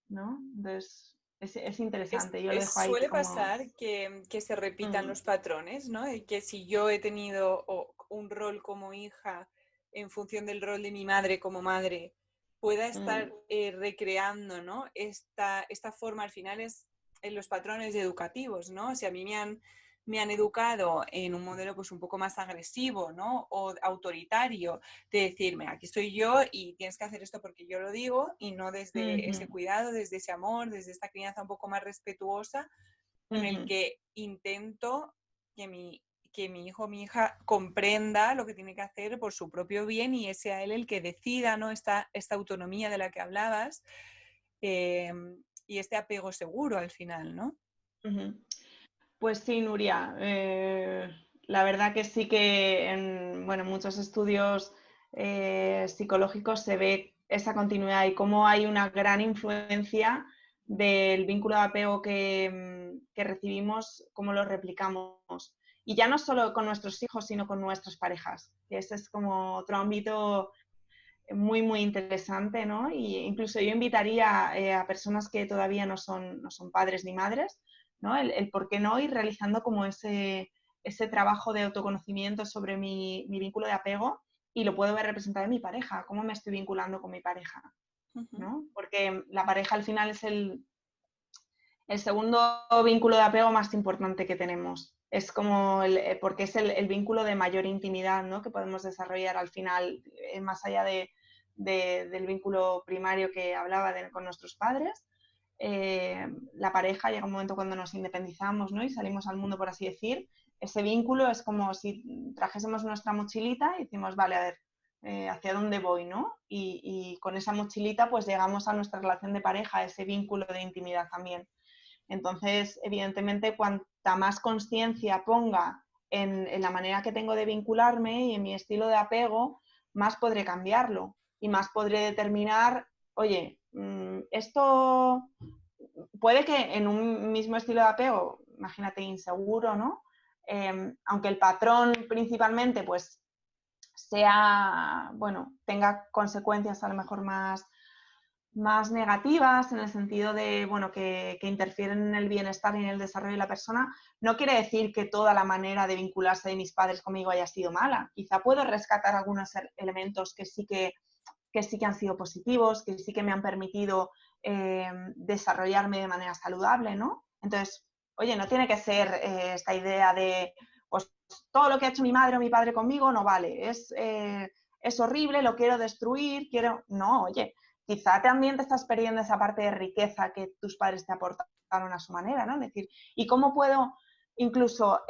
¿no? Entonces, es interesante. Yo lo dejo ahí Suele como... pasar que se repitan los patrones, ¿no? Y que si yo he tenido un rol como hija en función del rol de mi madre como madre, pueda estar recreando, ¿no? Esta forma al final es en los patrones educativos, ¿no? O sea, a mí me han educado en un modelo pues un poco más agresivo, ¿no? O autoritario, de decirme, aquí estoy yo y tienes que hacer esto porque yo lo digo, y no desde ese cuidado, desde ese amor, desde esta crianza un poco más respetuosa, en el que intento que mi hijo o mi hija comprenda lo que tiene que hacer por su propio bien y sea él el que decida, ¿no? Esta autonomía de la que hablabas y este apego seguro al final, ¿no? Pues sí, Nuria. La verdad que sí que en bueno, muchos estudios psicológicos se ve esa continuidad y cómo hay una gran influencia del vínculo de apego que recibimos, cómo lo replicamos. Y ya no solo con nuestros hijos, sino con nuestras parejas. Que ese es como otro ámbito muy, muy interesante, ¿no? Y incluso yo invitaría a personas que todavía no son padres ni madres, ¿no? El por qué no ir realizando como ese trabajo de autoconocimiento sobre mi vínculo de apego y lo puedo ver representado en mi pareja, cómo me estoy vinculando con mi pareja, ¿no? Porque la pareja al final es el segundo vínculo de apego más importante que tenemos. Es como porque es el vínculo de mayor intimidad, ¿no? Que podemos desarrollar al final, más allá del vínculo primario que hablaba con nuestros padres. La pareja llega un momento cuando nos independizamos, ¿no? Y salimos al mundo, por así decir. Ese vínculo es como si trajésemos nuestra mochilita y decimos, vale, a ver, hacia dónde voy, ¿no? Y con esa mochilita pues llegamos a nuestra relación de pareja, a ese vínculo de intimidad también. Entonces, evidentemente, cuanta más conciencia ponga en la manera que tengo de vincularme y en mi estilo de apego, más podré cambiarlo y más podré determinar, oye, esto puede que en un mismo estilo de apego, imagínate inseguro, ¿no? Aunque el patrón principalmente pues sea, bueno, tenga consecuencias a lo mejor más negativas en el sentido de, bueno, que interfieren en el bienestar y en el desarrollo de la persona, no quiere decir que toda la manera de vincularse de mis padres conmigo haya sido mala. Quizá puedo rescatar algunos elementos que sí que han sido positivos, que sí que me han permitido desarrollarme de manera saludable, ¿no? Entonces, oye, no tiene que ser esta idea de, pues, todo lo que ha hecho mi madre o mi padre conmigo no vale, es horrible, lo quiero destruir, quiero... No, oye, quizá también te estás perdiendo esa parte de riqueza que tus padres te aportaron a su manera, ¿no? Es decir, ¿y cómo puedo incluso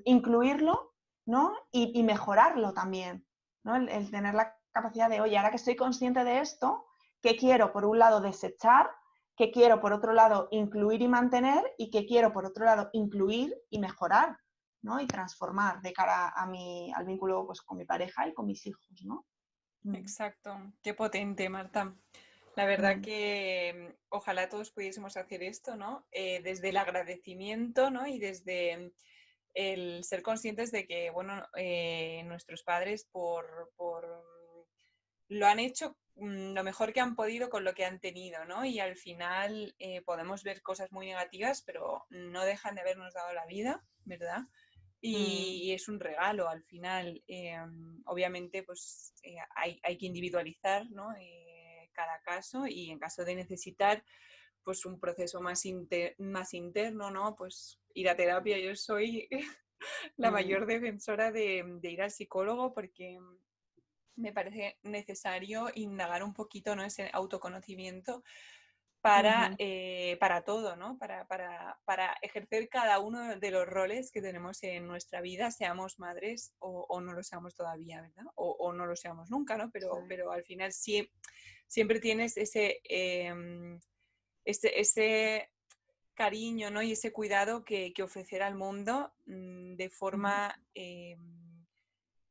incluirlo, ¿no? Y mejorarlo también, ¿no? El tener la capacidad de, oye, ahora que estoy consciente de esto, ¿qué quiero por un lado desechar? ¿Qué quiero por otro lado incluir y mantener? ¿Y qué quiero por otro lado incluir y mejorar? ¿No? Y transformar de cara al vínculo pues, con mi pareja y con mis hijos, ¿no? Exacto, qué potente, Marta. La verdad que ojalá todos pudiésemos hacer esto, ¿no? Desde el agradecimiento, ¿no? Y desde el ser conscientes de que, bueno, nuestros padres lo han hecho lo mejor que han podido con lo que han tenido, ¿no? Y al final podemos ver cosas muy negativas, pero no dejan de habernos dado la vida, ¿verdad? Y es un regalo al final. Obviamente, pues hay que individualizar, ¿no? Cada caso y en caso de necesitar pues un proceso más interno, ¿no? Pues ir a terapia. Yo soy la mayor defensora de ir al psicólogo porque me parece necesario indagar un poquito, ¿no? Ese autoconocimiento para todo, ¿no? Para ejercer cada uno de los roles que tenemos en nuestra vida, seamos madres o no lo seamos todavía, ¿verdad? O no lo seamos nunca, ¿no? Pero al final siempre tienes ese cariño, ¿no? Y ese cuidado que ofrecer al mundo de forma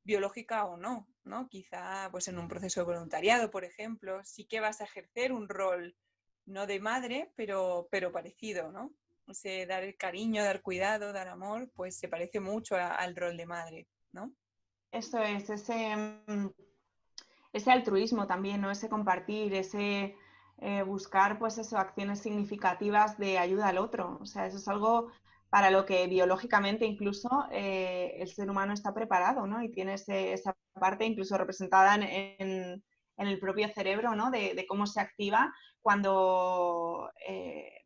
biológica o no, ¿no? Quizá pues en un proceso de voluntariado, por ejemplo, sí que vas a ejercer un rol no de madre, pero parecido, ¿no? Ese dar el cariño, dar cuidado, dar amor, pues se parece mucho al rol de madre, ¿no? Eso es, ese altruismo también, ¿no? Ese compartir, ese buscar, pues eso, acciones significativas de ayuda al otro. O sea, eso es algo para lo que biológicamente incluso el ser humano está preparado, ¿no? Y tiene esa parte incluso representada en el propio cerebro, ¿no? De cómo se activa cuando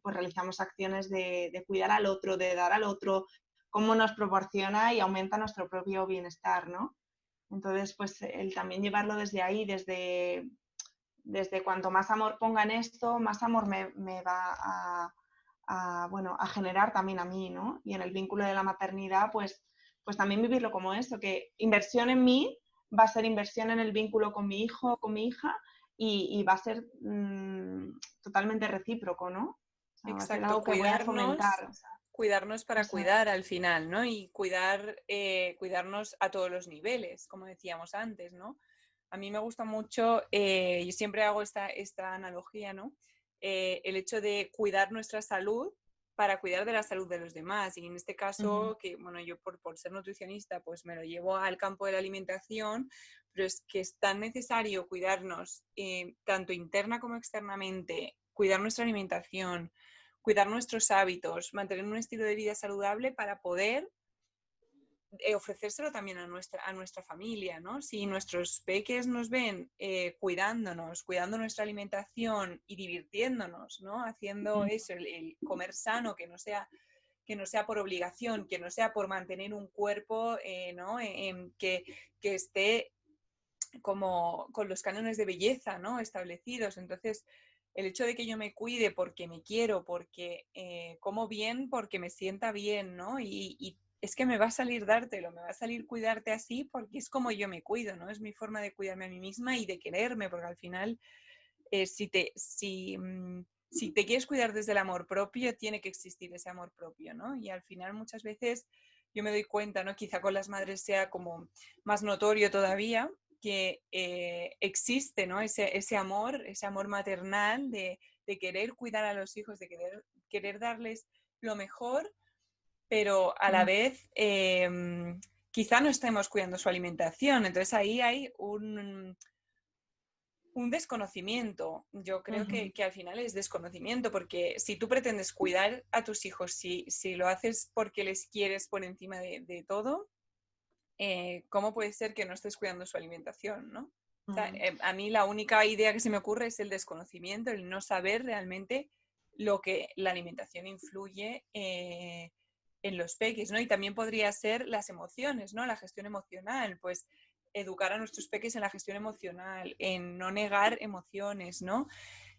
pues realizamos acciones de cuidar al otro, de dar al otro, cómo nos proporciona y aumenta nuestro propio bienestar, ¿no? Entonces, pues el también llevarlo desde ahí, desde cuanto más amor ponga en esto, más amor me va bueno, a generar también a mí, ¿no? Y en el vínculo de la maternidad, pues también vivirlo como eso, que inversión en mí va a ser inversión en el vínculo con mi hijo, con mi hija, y va a ser totalmente recíproco, ¿no? O sea, va a ser Exacto, algo que voy a fomentar. O sea, cuidarnos para eso cuidar al final, ¿no? Y cuidarnos a todos los niveles, como decíamos antes, ¿no? A mí me gusta mucho, yo siempre hago esta analogía, ¿no? El hecho de cuidar nuestra salud para cuidar de la salud de los demás. Y en este caso, que bueno, yo por ser nutricionista, pues me lo llevo al campo de la alimentación, pero es que es tan necesario cuidarnos tanto interna como externamente, cuidar nuestra alimentación, cuidar nuestros hábitos, mantener un estilo de vida saludable para poder ofrecérselo también a nuestra familia, ¿no? Si nuestros peques nos ven cuidándonos, cuidando nuestra alimentación y divirtiéndonos, ¿no? Haciendo eso, el comer sano, que no sea por obligación, que no sea por mantener un cuerpo, ¿no? Que esté como con los cánones de belleza, ¿no? Establecidos. Entonces, el hecho de que yo me cuide porque me quiero, porque como bien, porque me sienta bien, ¿no? Y es que me va a salir dártelo, me va a salir cuidarte así porque es como yo me cuido, ¿no? Es mi forma de cuidarme a mí misma y de quererme, porque al final, si te quieres cuidar desde el amor propio, tiene que existir ese amor propio, ¿no? Y al final muchas veces yo me doy cuenta, ¿no? Quizá con las madres sea como más notorio todavía, que existe, ¿no? Ese amor maternal de querer cuidar a los hijos, de querer darles lo mejor, pero a la vez quizá no estemos cuidando su alimentación. Entonces ahí hay un desconocimiento. Yo creo que al final es desconocimiento, porque si tú pretendes cuidar a tus hijos, si lo haces porque les quieres por encima de todo, ¿cómo puede ser que no estés cuidando su alimentación, ¿no? O sea, a mí la única idea que se me ocurre es el desconocimiento, el no saber realmente lo que la alimentación influye en los peques, ¿no? Y también podría ser las emociones, ¿no? La gestión emocional, pues educar a nuestros peques en la gestión emocional, en no negar emociones, ¿no?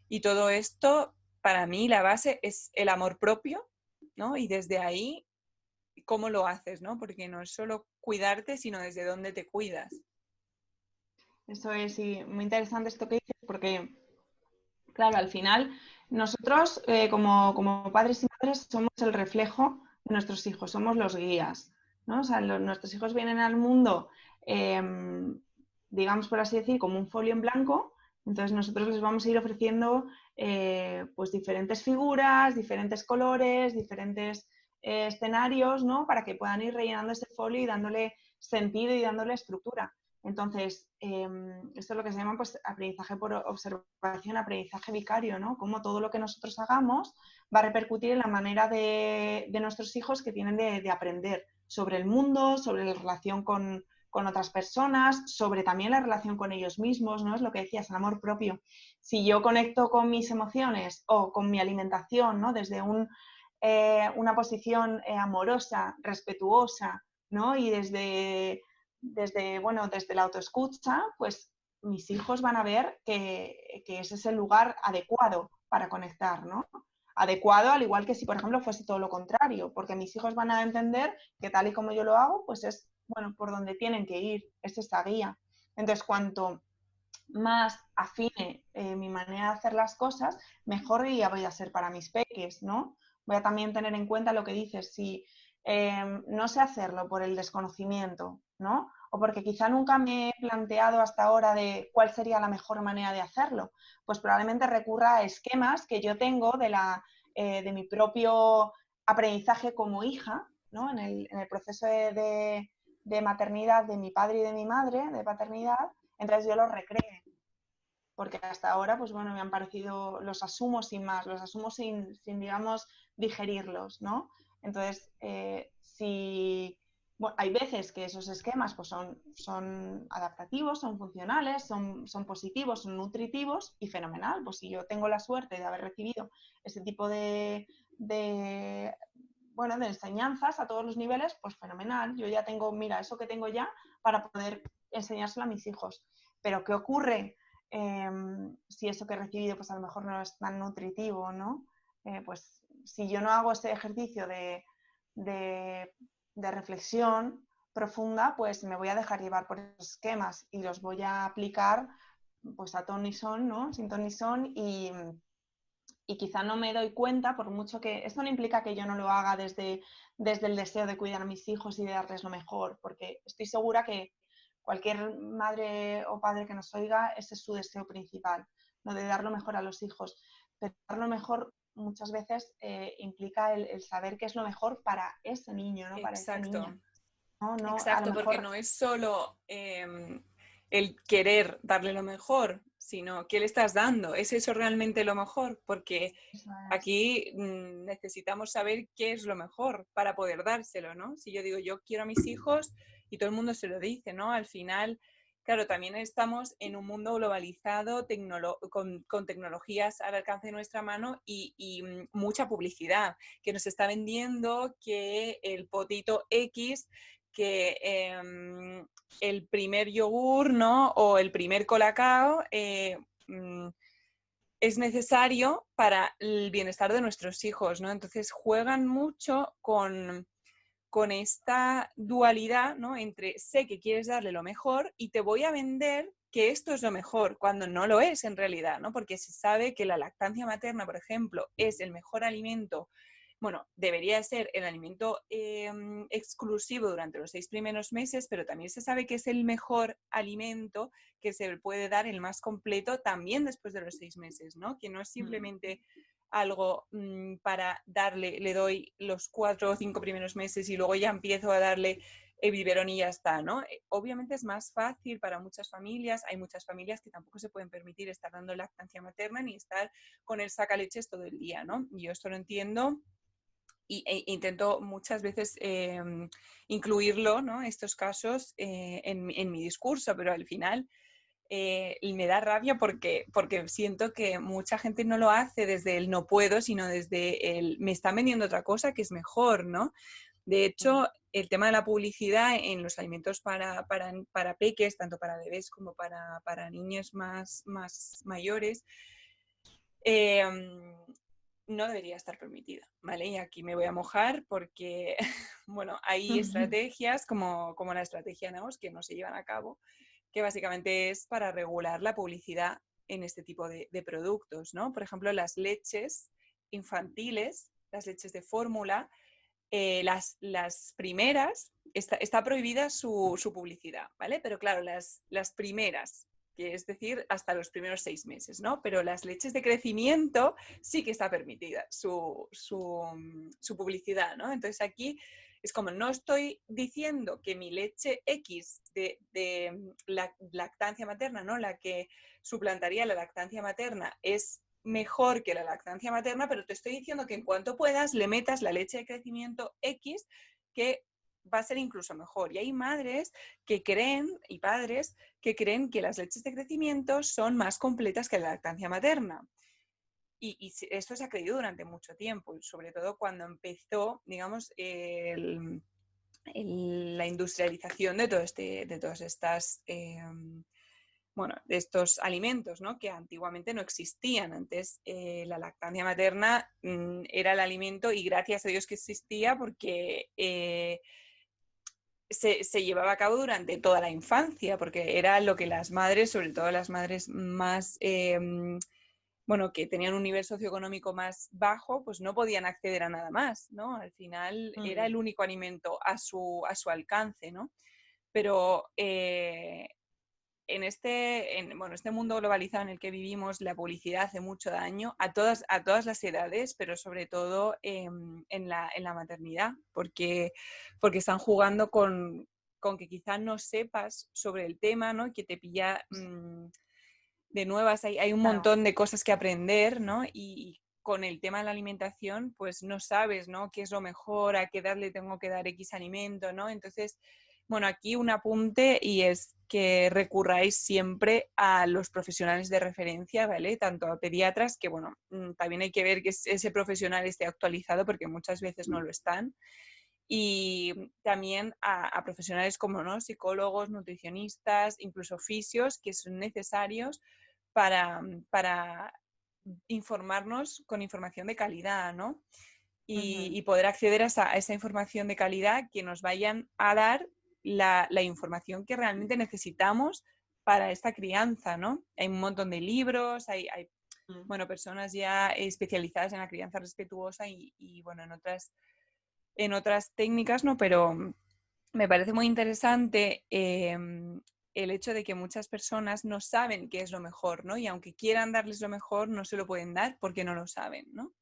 Y todo esto, para mí, la base es el amor propio, ¿no? Y desde ahí, ¿cómo lo haces, ¿no? Porque no es solo cuidarte, sino desde dónde te cuidas. Eso es, sí, muy interesante esto que dices, porque, claro, al final nosotros como padres y madres somos el reflejo de nuestros hijos, somos los guías, ¿no? O sea, nuestros hijos vienen al mundo, digamos por así decir, como un folio en blanco, entonces nosotros les vamos a ir ofreciendo pues diferentes figuras, diferentes colores, diferentes escenarios, ¿no? Para que puedan ir rellenando ese folio y dándole sentido y dándole estructura. Entonces, esto es lo que se llama pues, aprendizaje por observación, aprendizaje vicario, ¿no? Como todo lo que nosotros hagamos va a repercutir en la manera de nuestros hijos que tienen de aprender sobre el mundo, sobre la relación con otras personas, sobre también la relación con ellos mismos, ¿no? Es lo que decías, el amor propio. Si yo conecto con mis emociones o con mi alimentación, ¿no? Desde una posición amorosa, respetuosa, ¿no? Y desde la autoescucha, pues mis hijos van a ver que ese es el lugar adecuado para conectar, ¿no? Adecuado, al igual que si, por ejemplo, fuese todo lo contrario, porque mis hijos van a entender que tal y como yo lo hago, pues es, bueno, por donde tienen que ir, es esa guía. Entonces, cuanto más afine mi manera de hacer las cosas, mejor guía voy a ser para mis peques, ¿no? Voy a también tener en cuenta lo que dices, si no sé hacerlo por el desconocimiento, ¿no? O porque quizá nunca me he planteado hasta ahora de cuál sería la mejor manera de hacerlo, pues probablemente recurra a esquemas que yo tengo de mi propio aprendizaje como hija, ¿no? En el proceso de maternidad de mi padre y de mi madre, de paternidad, entonces yo los recreo, porque hasta ahora, pues bueno, me han parecido, los asumo sin más, los asumo sin digamos, digerirlos, ¿no? Entonces, bueno, hay veces que esos esquemas pues son adaptativos, son funcionales, son positivos, son nutritivos y fenomenal. Pues si yo tengo la suerte de haber recibido ese tipo bueno, de enseñanzas a todos los niveles, pues fenomenal. Yo ya tengo, mira, eso que tengo ya para poder enseñárselo a mis hijos. Pero ¿qué ocurre si eso que he recibido pues a lo mejor no es tan nutritivo, ¿no? Pues si yo no hago ese ejercicio de reflexión profunda, pues me voy a dejar llevar por esos esquemas y los voy a aplicar pues a ton y son, ¿no? Sin ton y son y quizá no me doy cuenta, por mucho que esto no implica que yo no lo haga desde el deseo de cuidar a mis hijos y de darles lo mejor, porque estoy segura que cualquier madre o padre que nos oiga, ese es su deseo principal, lo de dar lo mejor a los hijos. Pero dar lo mejor muchas veces implica el saber qué es lo mejor para ese niño, ¿no? Para esa Exacto. niña. No, no, a lo Exacto, porque mejor... no es solo el querer darle lo mejor, sino qué le estás dando. ¿Es eso realmente lo mejor? Porque Eso es. aquí necesitamos saber qué es lo mejor para poder dárselo, ¿no? Si yo digo, yo quiero a mis hijos y todo el mundo se lo dice, ¿no? Al final, claro, también estamos en un mundo globalizado con tecnologías al alcance de nuestra mano y mucha publicidad que nos está vendiendo que el potito X que el primer yogur, ¿no? O el primer colacao es necesario para el bienestar de nuestros hijos, ¿no? Entonces juegan mucho con esta dualidad, ¿no? Entre sé que quieres darle lo mejor y te voy a vender que esto es lo mejor, cuando no lo es en realidad, ¿no? Porque se sabe que la lactancia materna, por ejemplo, es el mejor alimento bueno, debería ser el alimento exclusivo durante los 6 primeros meses, pero también se sabe que es el mejor alimento que se puede dar, el más completo, también después de los 6 meses, ¿no? Que no es simplemente algo para darle, le doy los 4 o 5 primeros meses y luego ya empiezo a darle el biberón y ya está, ¿no? Obviamente es más fácil para muchas familias, hay muchas familias que tampoco se pueden permitir estar dando lactancia materna ni estar con el sacaleches todo el día, ¿no? Y yo esto lo entiendo e intento muchas veces incluirlo, ¿no? Estos casos en mi discurso, pero al final me da rabia porque siento que mucha gente no lo hace desde el no puedo, sino desde el me está vendiendo otra cosa que es mejor, ¿no? De hecho, el tema de la publicidad en los alimentos para peques, tanto para bebés como para niños más mayores, no debería estar permitida, ¿vale? Y aquí me voy a mojar porque, bueno, hay estrategias como la estrategia NAOS que no se llevan a cabo, que básicamente es para regular la publicidad en este tipo de productos, ¿no? Por ejemplo, las leches infantiles, las leches de fórmula, las primeras, está prohibida su publicidad, ¿vale? Pero claro, las primeras, que es decir, hasta los primeros 6 meses, ¿no? Pero las leches de crecimiento sí que está permitida su publicidad, ¿no? Entonces aquí es como, no estoy diciendo que mi leche X de lactancia materna, ¿no? La que suplantaría la lactancia materna es mejor que la lactancia materna, pero te estoy diciendo que en cuanto puedas le metas la leche de crecimiento X que va a ser incluso mejor. Y hay madres que creen, y padres, que creen que las leches de crecimiento son más completas que la lactancia materna. Y esto se ha creído durante mucho tiempo, sobre todo cuando empezó, digamos, la industrialización de todas estas bueno, de estos alimentos, ¿no? Que antiguamente no existían. Antes la lactancia materna era el alimento y gracias a Dios que existía porque se llevaba a cabo durante toda la infancia, porque era lo que las madres, sobre todo las madres más, bueno, que tenían un nivel socioeconómico más bajo, pues no podían acceder a nada más, ¿no? Al final era el único alimento a su alcance, ¿no? Pero bueno, este mundo globalizado en el que vivimos, la publicidad hace mucho daño a todas las edades, pero sobre todo en la maternidad, porque están jugando con que quizás no sepas sobre el tema, ¿no? Que te pilla de nuevas, hay un montón de cosas que aprender, ¿no? Y con el tema de la alimentación, pues no sabes, ¿no? ¿Qué es lo mejor? ¿A qué edad le tengo que dar X alimento? ¿No? Entonces, bueno, aquí un apunte y es que recurráis siempre a los profesionales de referencia, ¿vale? Tanto a pediatras, que bueno, también hay que ver que ese profesional esté actualizado porque muchas veces no lo están. Y también a profesionales como, ¿no? Psicólogos, nutricionistas, incluso fisios, que son necesarios para informarnos con información de calidad, ¿no? Y poder acceder a esa información de calidad que nos vayan a dar la información que realmente necesitamos para esta crianza, ¿no? Hay un montón de libros, hay bueno, personas ya especializadas en la crianza respetuosa y bueno, en otras técnicas, ¿no? Pero me parece muy interesante el hecho de que muchas personas no saben qué es lo mejor, ¿no? Y aunque quieran darles lo mejor, no se lo pueden dar porque no lo saben, ¿no?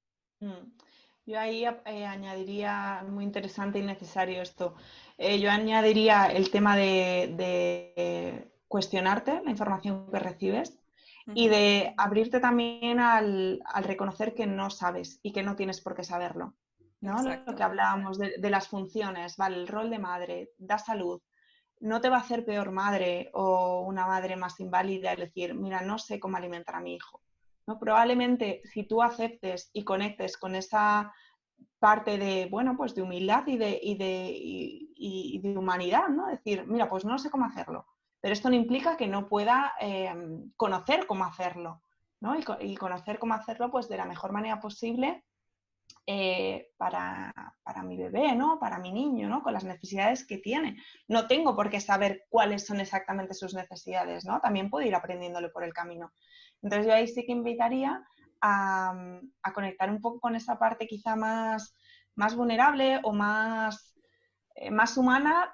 Yo ahí añadiría, muy interesante y necesario esto, yo añadiría el tema de cuestionarte la información que recibes y de abrirte también al reconocer que no sabes y que no tienes por qué saberlo, ¿no? Lo que hablábamos de las funciones, ¿vale? El rol de madre, da salud, no te va a hacer peor madre o una madre más inválida el decir, mira, no sé cómo alimentar a mi hijo, ¿no? Probablemente si tú aceptes y conectes con esa parte de, bueno, pues de humildad y de humanidad, ¿no? Decir, mira, pues no sé cómo hacerlo, pero esto no implica que no pueda conocer cómo hacerlo, ¿no? Y conocer cómo hacerlo pues de la mejor manera posible para mi bebé, ¿no? Para mi niño, ¿no? Con las necesidades que tiene. No tengo por qué saber cuáles son exactamente sus necesidades, ¿no? También puedo ir aprendiéndole por el camino. Entonces yo ahí sí que invitaría a conectar un poco con esa parte quizá más más vulnerable o más humana,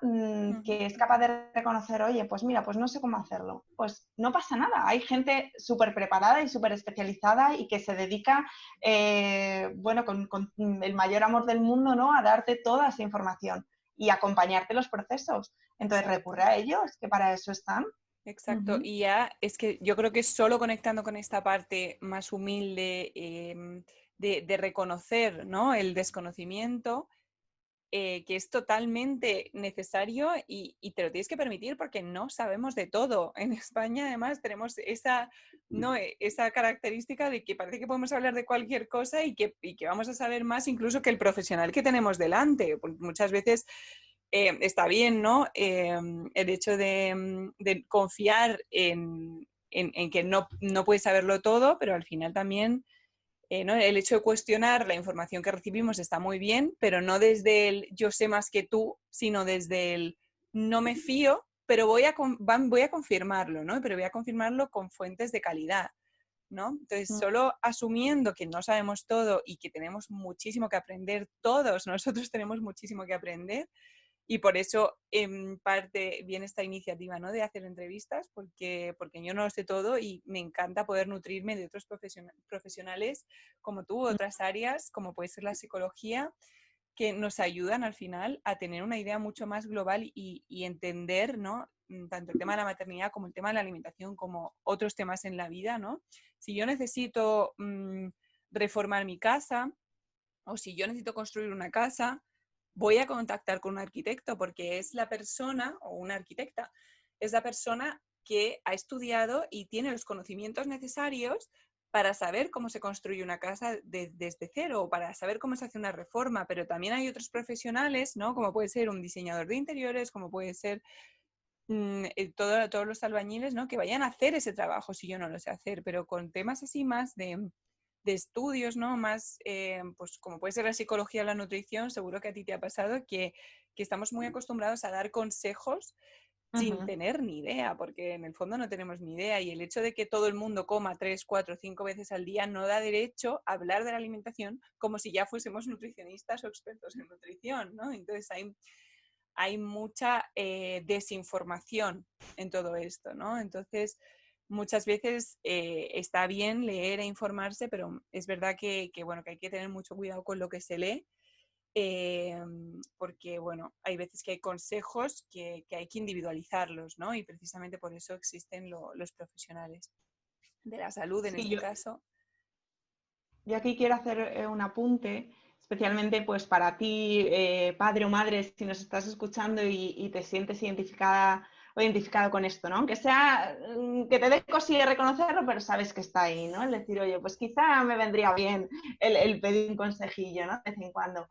que es capaz de reconocer, oye, pues mira, pues no sé cómo hacerlo. Pues no pasa nada. Hay gente súper preparada y súper especializada y que se dedica, con el mayor amor del mundo, ¿no? A darte toda esa información y acompañarte en los procesos. Entonces Exacto. recurre a ellos, que para eso están. Exacto, y ya es que yo creo que solo conectando con esta parte más humilde de reconocer, ¿no? El desconocimiento, que es totalmente necesario y te lo tienes que permitir porque no sabemos de todo. En España además tenemos esa, ¿no? Esa característica de que parece que podemos hablar de cualquier cosa y que vamos a saber más incluso que el profesional que tenemos delante. Porque muchas veces está bien, ¿no? El hecho de confiar en que no puedes saberlo todo, pero al final también, ¿no? El hecho de cuestionar la información que recibimos está muy bien, pero no desde el yo sé más que tú, sino desde el no me fío, pero voy a confirmarlo, ¿no? Pero voy a confirmarlo con fuentes de calidad, ¿no? Entonces, solo asumiendo que no sabemos todo y que tenemos muchísimo que aprender, todos nosotros tenemos muchísimo que aprender, y por eso, en parte, viene esta iniciativa, ¿no? De hacer entrevistas, porque yo no lo sé todo y me encanta poder nutrirme de otros profesionales como tú, otras áreas, como puede ser la psicología, que nos ayudan al final a tener una idea mucho más global y entender, ¿no? Tanto el tema de la maternidad como el tema de la alimentación, como otros temas en la vida, ¿no? Si yo necesito reformar mi casa o si yo necesito construir una casa, voy a contactar con un arquitecto porque es la persona, o una arquitecta, es la persona que ha estudiado y tiene los conocimientos necesarios para saber cómo se construye una casa desde cero o para saber cómo se hace una reforma, pero también hay otros profesionales, ¿no? Como puede ser un diseñador de interiores, como puede ser todos los albañiles, ¿no? Que vayan a hacer ese trabajo si yo no lo sé hacer, pero con temas así más de estudios, ¿no? Más, pues como puede ser la psicología o la nutrición, seguro que a ti te ha pasado que estamos muy acostumbrados a dar consejos sin tener ni idea, porque en el fondo no tenemos ni idea y el hecho de que todo el mundo coma 3, 4, 5 veces al día no da derecho a hablar de la alimentación como si ya fuésemos nutricionistas o expertos en nutrición, ¿no? Entonces hay mucha desinformación en todo esto, ¿no? Entonces, muchas veces está bien leer e informarse, pero es verdad bueno, que hay que tener mucho cuidado con lo que se lee, porque, bueno, hay veces que hay consejos que hay que individualizarlos, ¿no? Y precisamente por eso existen los profesionales de la salud, en Sí, este caso. yo aquí quiero hacer un apunte, especialmente pues para ti, padre o madre, si nos estás escuchando y te sientes identificada o identificado con esto, ¿no? Aunque sea que te dé cosilla reconocerlo, pero sabes que está ahí, ¿no? El decir, oye, pues quizá me vendría bien el pedir un consejillo, ¿no? De vez en cuando.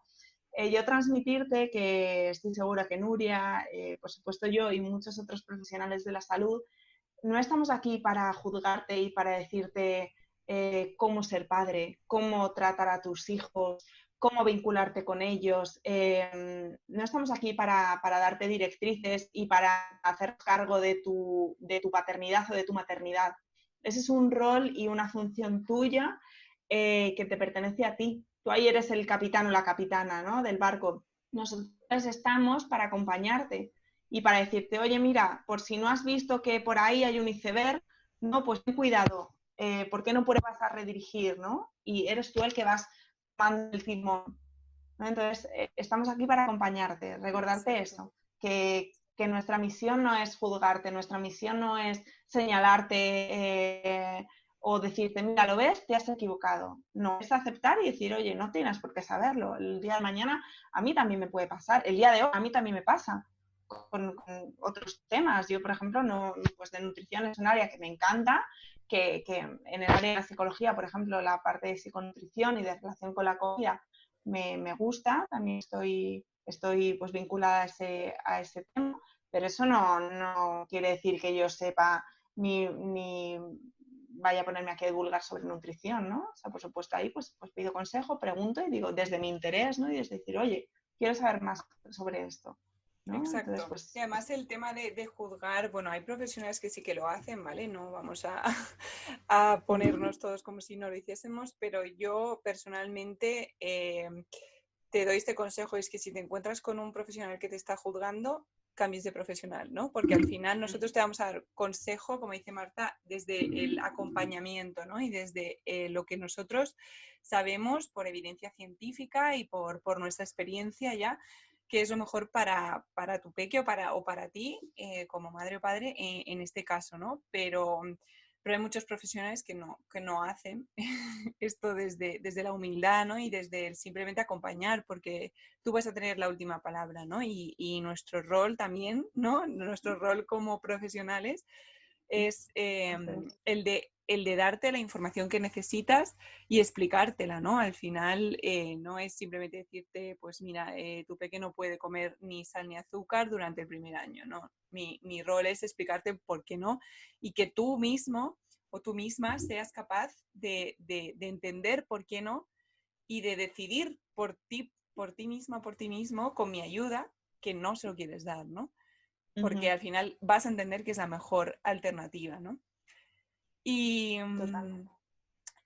Yo transmitirte que estoy segura que Nuria, por supuesto yo y muchos otros profesionales de la salud, no estamos aquí para juzgarte y para decirte cómo ser padre, cómo tratar a tus hijos, cómo vincularte con ellos. No estamos aquí para darte directrices y para hacer cargo de tu paternidad o de tu maternidad. Ese es un rol y una función tuya que te pertenece a ti. Tú ahí eres el capitán o la capitana, ¿no? Del barco. Nosotros estamos para acompañarte y para decirte, oye, mira, por si no has visto que por ahí hay un iceberg, no, pues ten cuidado, ¿por qué no pruebas a redirigir, ¿no? Y eres tú el que vas tomando el timón, ¿no? Entonces, estamos aquí para acompañarte, recordarte Exacto. eso, que nuestra misión no es juzgarte, nuestra misión no es señalarte o decirte, mira, lo ves, te has equivocado. No, es aceptar y decir, oye, no tienes por qué saberlo. El día de mañana a mí también me puede pasar, el día de hoy a mí también me pasa con otros temas. Yo, por ejemplo, no, pues de nutrición es un área que me encanta, que en el área de la psicología, por ejemplo, la parte de psiconutrición y de relación con la comida me gusta, también estoy pues vinculada a ese tema, pero eso no quiere decir que yo sepa ni vaya a ponerme aquí a divulgar sobre nutrición, ¿no? O sea, por supuesto, ahí pues pido consejo, pregunto y digo, desde mi interés, ¿no? Y desde decir, oye, quiero saber más sobre esto, ¿no? Entonces, Exacto. Y pues además el tema de juzgar, bueno, hay profesionales que sí que lo hacen, ¿vale? No vamos a, a ponernos todos como si no lo hiciésemos, pero yo personalmente te doy este consejo, es que si te encuentras con un profesional que te está juzgando, cambies de profesional, ¿no? Porque al final nosotros te vamos a dar consejo, como dice Marta, desde el acompañamiento, ¿no? Y desde lo que nosotros sabemos por evidencia científica y por nuestra experiencia ya, que es lo mejor para tu peque o para ti, como madre o padre, en este caso, ¿no? Pero hay muchos profesionales que no hacen esto desde la humildad, ¿no? Y desde el simplemente acompañar, porque tú vas a tener la última palabra, ¿no? Y nuestro rol también, ¿no? Nuestro rol como profesionales es el de darte la información que necesitas y explicártela, ¿no? Al final no es simplemente decirte, pues mira, tu pequeño no puede comer ni sal ni azúcar durante el primer año, ¿no? Mi rol es explicarte por qué no y que tú mismo o tú misma seas capaz de entender por qué no y de decidir por ti misma, por ti mismo, con mi ayuda, que no se lo quieres dar, ¿no? Porque al final vas a entender que es la mejor alternativa, ¿no? Y, Total.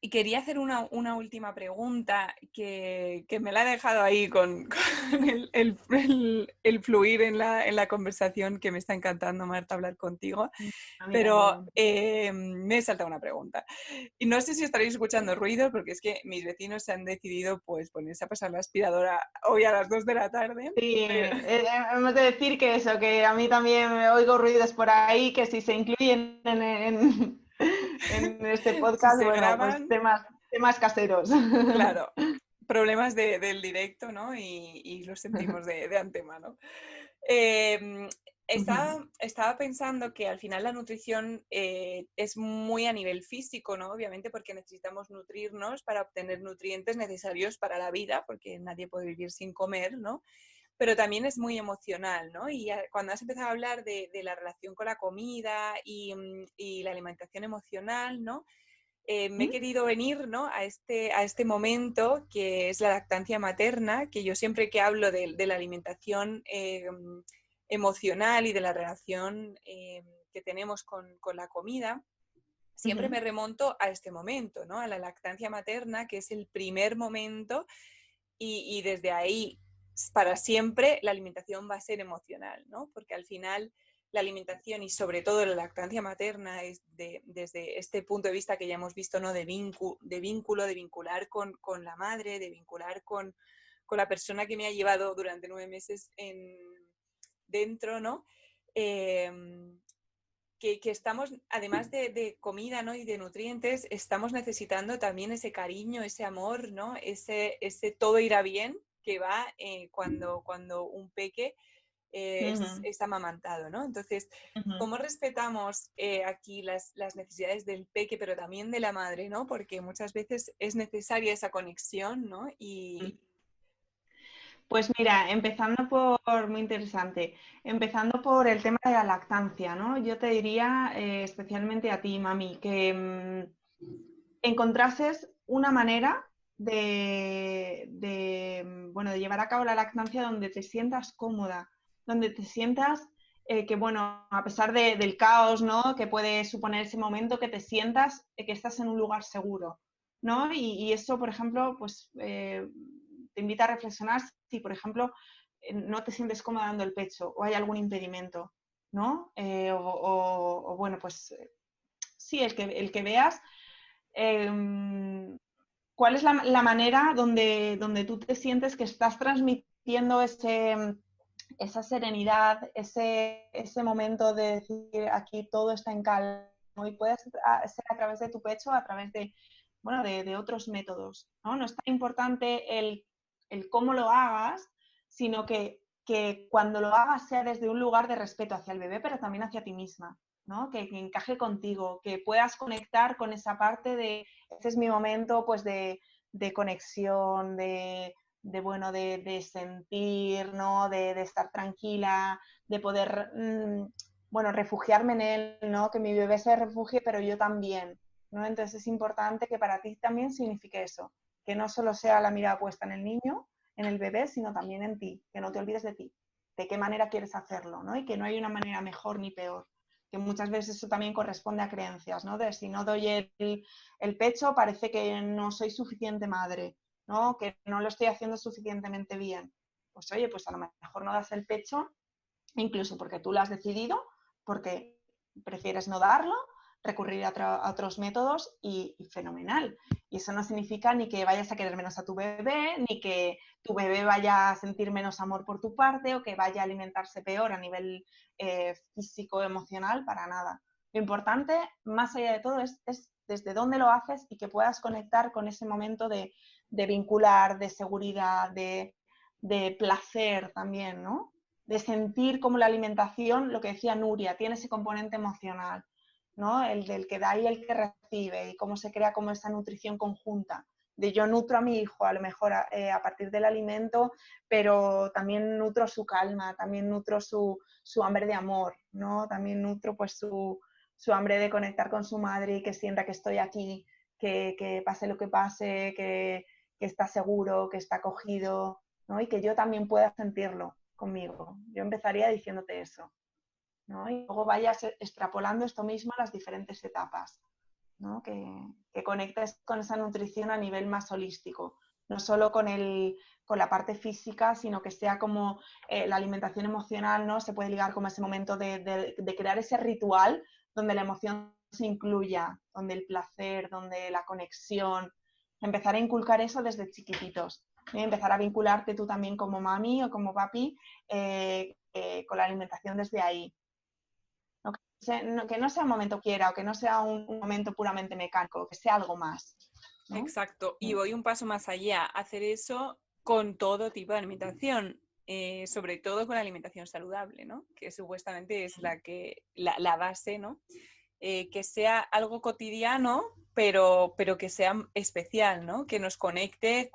y quería hacer una última pregunta que me la he dejado ahí con el fluir en la conversación, que me está encantando, Marta, hablar contigo, A mí pero también. me he saltado una pregunta. Y no sé si estaréis escuchando ruido, porque es que mis vecinos se han decidido pues ponerse a pasar la aspiradora hoy a las 2 de la tarde. Sí, Pero... hemos de decir que eso, que a mí también me oigo ruidos por ahí, que si se incluyen en este si podcast, se bueno, pues graban, temas caseros. claro, problemas del directo, ¿no? Y lo sentimos de antemano. Eh, estaba pensando que al final la nutrición es muy a nivel físico, ¿no? Obviamente porque necesitamos nutrirnos para obtener nutrientes necesarios para la vida, porque nadie puede vivir sin comer, ¿no? Pero también es muy emocional, ¿no? Y cuando has empezado a hablar de la relación con la comida y la alimentación emocional, ¿no? Me he querido venir, ¿no? a este momento que es la lactancia materna, que yo siempre que hablo de la alimentación emocional y de la relación que tenemos con la comida, siempre me remonto a este momento, ¿no? A la lactancia materna, que es el primer momento y desde ahí para siempre la alimentación va a ser emocional, ¿no? Porque al final la alimentación y sobre todo la lactancia materna es desde este punto de vista que ya hemos visto, ¿no? De vínculo, de vincular con la madre, de vincular con la persona que me ha llevado durante 9 meses dentro, ¿no? Eh, que estamos, además de comida, ¿no? Y de nutrientes, estamos necesitando también ese cariño, ese amor, ¿no? Ese todo irá bien que va cuando un peque es amamantado, ¿no? Entonces, ¿cómo respetamos aquí las necesidades del peque, pero también de la madre, ¿no? Porque muchas veces es necesaria esa conexión, ¿no? Y... Pues mira, muy interesante, empezando por el tema de la lactancia, ¿no? Yo te diría, especialmente a ti, mami, que encontrases una manera bueno, de llevar a cabo la lactancia donde te sientas cómoda, donde te sientas que, bueno, a pesar del caos, ¿no? Que puede suponer ese momento, que te sientas que estás en un lugar seguro, ¿no? Y eso, por ejemplo, pues te invita a reflexionar si, por ejemplo, no te sientes cómoda dando el pecho o hay algún impedimento, ¿no? Bueno, pues sí, el que veas cuál es la manera donde tú te sientes que estás transmitiendo esa serenidad, ese momento de decir aquí todo está en calma, ¿no? Y puede ser a través de tu pecho, a través de, bueno, de otros métodos, ¿no? No es tan importante el cómo lo hagas, sino que cuando lo hagas sea desde un lugar de respeto hacia el bebé, pero también hacia ti misma, ¿no? Que encaje contigo, que puedas conectar con esa parte de, este es mi momento, pues de conexión, bueno, de sentir, ¿no? De estar tranquila, de poder, bueno, refugiarme en él, ¿no? Que mi bebé se refugie, pero yo también, ¿no? Entonces es importante que para ti también signifique eso, que no solo sea la mirada puesta en el niño, en el bebé, sino también en ti, que no te olvides de ti, de qué manera quieres hacerlo, ¿no? Y que no hay una manera mejor ni peor, que muchas veces eso también corresponde a creencias, ¿no? De si no doy el pecho parece que no soy suficiente madre, ¿no? Que no lo estoy haciendo suficientemente bien. Pues oye, pues a lo mejor no das el pecho, incluso porque tú lo has decidido, porque prefieres no darlo, recurrir a otros métodos y fenomenal. Y eso no significa ni que vayas a querer menos a tu bebé, ni que tu bebé vaya a sentir menos amor por tu parte o que vaya a alimentarse peor a nivel físico, emocional, para nada. Lo importante, más allá de todo, es desde dónde lo haces y que puedas conectar con ese momento de vincular, de seguridad, de placer también, ¿no? De sentir como la alimentación, lo que decía Nuria, tiene ese componente emocional, ¿no? El del que da y el que recibe y cómo se crea como esa nutrición conjunta. De yo nutro a mi hijo a lo mejor a partir del alimento, pero también nutro su calma, también nutro su hambre de amor, ¿no? También nutro pues su hambre de conectar con su madre y que sienta que estoy aquí, que pase lo que pase, que está seguro, que está acogido, ¿no? Y que yo también pueda sentirlo conmigo. Yo empezaría diciéndote eso, ¿no? Y luego vayas extrapolando esto mismo a las diferentes etapas, ¿no? Que conectes con esa nutrición a nivel más holístico, no solo con la parte física, sino que sea como la alimentación emocional, ¿no? Se puede ligar como ese momento de crear ese ritual donde la emoción se incluya, donde el placer, donde la conexión, empezar a inculcar eso desde chiquititos, ¿sí? Empezar a vincularte tú también como mami o como papi con la alimentación desde ahí. Que no sea un momento quiera o que no sea un momento puramente mecánico, que sea algo más, ¿no? Exacto, y voy un paso más allá, hacer eso con todo tipo de alimentación, sobre todo con la alimentación saludable, ¿no? Que supuestamente es la base, ¿no? Que sea algo cotidiano, pero que sea especial, ¿no? Que nos conecte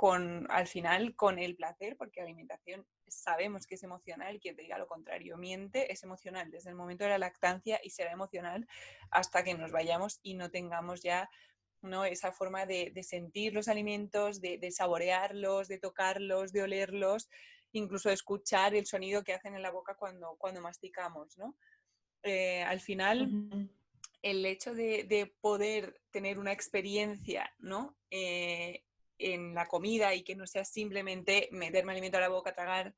al final con el placer, porque la alimentación sabemos que es emocional, quien te diga lo contrario miente, es emocional desde el momento de la lactancia y será emocional hasta que nos vayamos y no tengamos ya, ¿no? Esa forma de sentir los alimentos, de saborearlos, de tocarlos, de olerlos, incluso de escuchar el sonido que hacen en la boca cuando masticamos, ¿no? Al final, el hecho de poder tener una experiencia, ¿no? En la comida y que no sea simplemente meterme alimento a la boca, tragar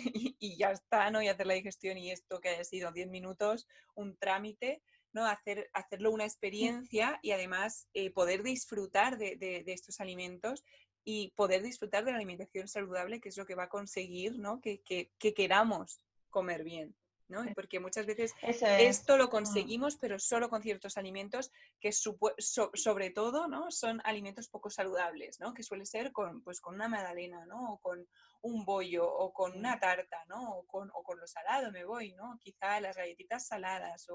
y ya está, ¿no? Y hacer la digestión y esto que haya sido 10 minutos, un trámite, ¿no? Hacerlo una experiencia y además poder disfrutar de estos alimentos y poder disfrutar de la alimentación saludable, que es lo que va a conseguir, ¿no? Que queramos comer bien, ¿no? Porque muchas veces Eso es. esto lo conseguimos, pero solo con ciertos alimentos que sobre todo, ¿no? Son alimentos poco saludables, ¿no? Que suele ser pues, con una magdalena, ¿no? O con un bollo, o con una tarta, ¿no? O con lo salado me voy, ¿no? Quizá las galletitas saladas,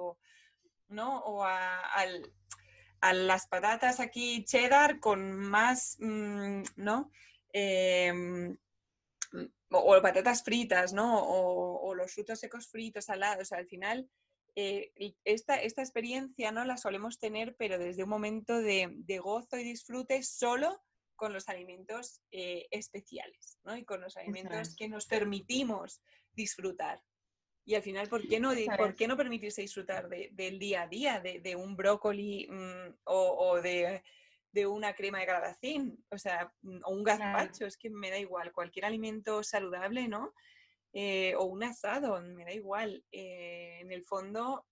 ¿no? A las patatas aquí cheddar con más, ¿no? O patatas fritas, ¿no? O los frutos secos fritos, salados. O sea, al final, esta experiencia, ¿no? La solemos tener, pero desde un momento de gozo y disfrute solo con los alimentos especiales, ¿no? Y con los Eso alimentos es. que nos permitimos disfrutar. Y al final, Eso ¿por qué es. no permitirse disfrutar del día a día, de un brócoli o de una crema de calabacín? O sea, o un Claro. gazpacho, es que me da igual, cualquier alimento saludable, ¿no? O un asado, me da igual. En el fondo,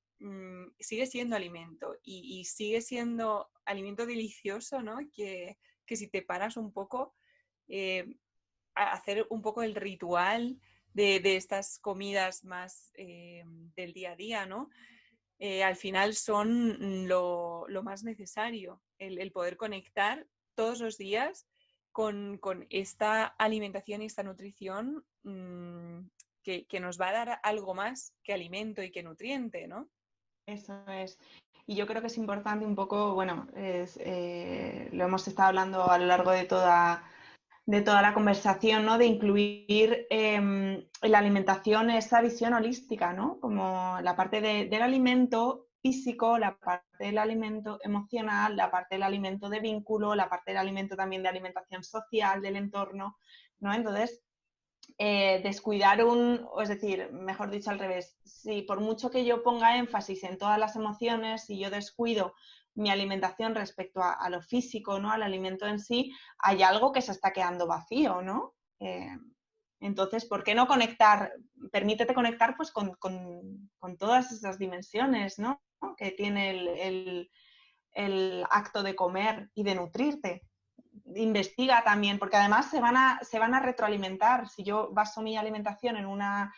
sigue siendo alimento y sigue siendo alimento delicioso, ¿no? Que si te paras un poco, eh, a hacer un poco el ritual de estas comidas más del día a día, ¿no? Al final son lo más necesario, el poder conectar todos los días con esta alimentación y esta nutrición que nos va a dar algo más que alimento y que nutriente, ¿no? Eso es. Y yo creo que es importante un poco, bueno, lo hemos estado hablando a lo largo de toda la conversación, ¿no? De incluir en la alimentación esa visión holística, ¿no? Como la parte del alimento físico, la parte del alimento emocional, la parte del alimento de vínculo, la parte del alimento también de alimentación social, del entorno, ¿no? Entonces, descuidar o es decir, mejor dicho al revés, si por mucho que yo ponga énfasis en todas las emociones, si yo descuido mi alimentación respecto a lo físico, ¿no? Al alimento en sí, hay algo que se está quedando vacío, ¿no? Entonces, ¿por qué no conectar? Permítete conectar pues con todas esas dimensiones, ¿no? Que tiene el acto de comer y de nutrirte. Investiga también, porque además se van a retroalimentar. Si yo baso mi alimentación en una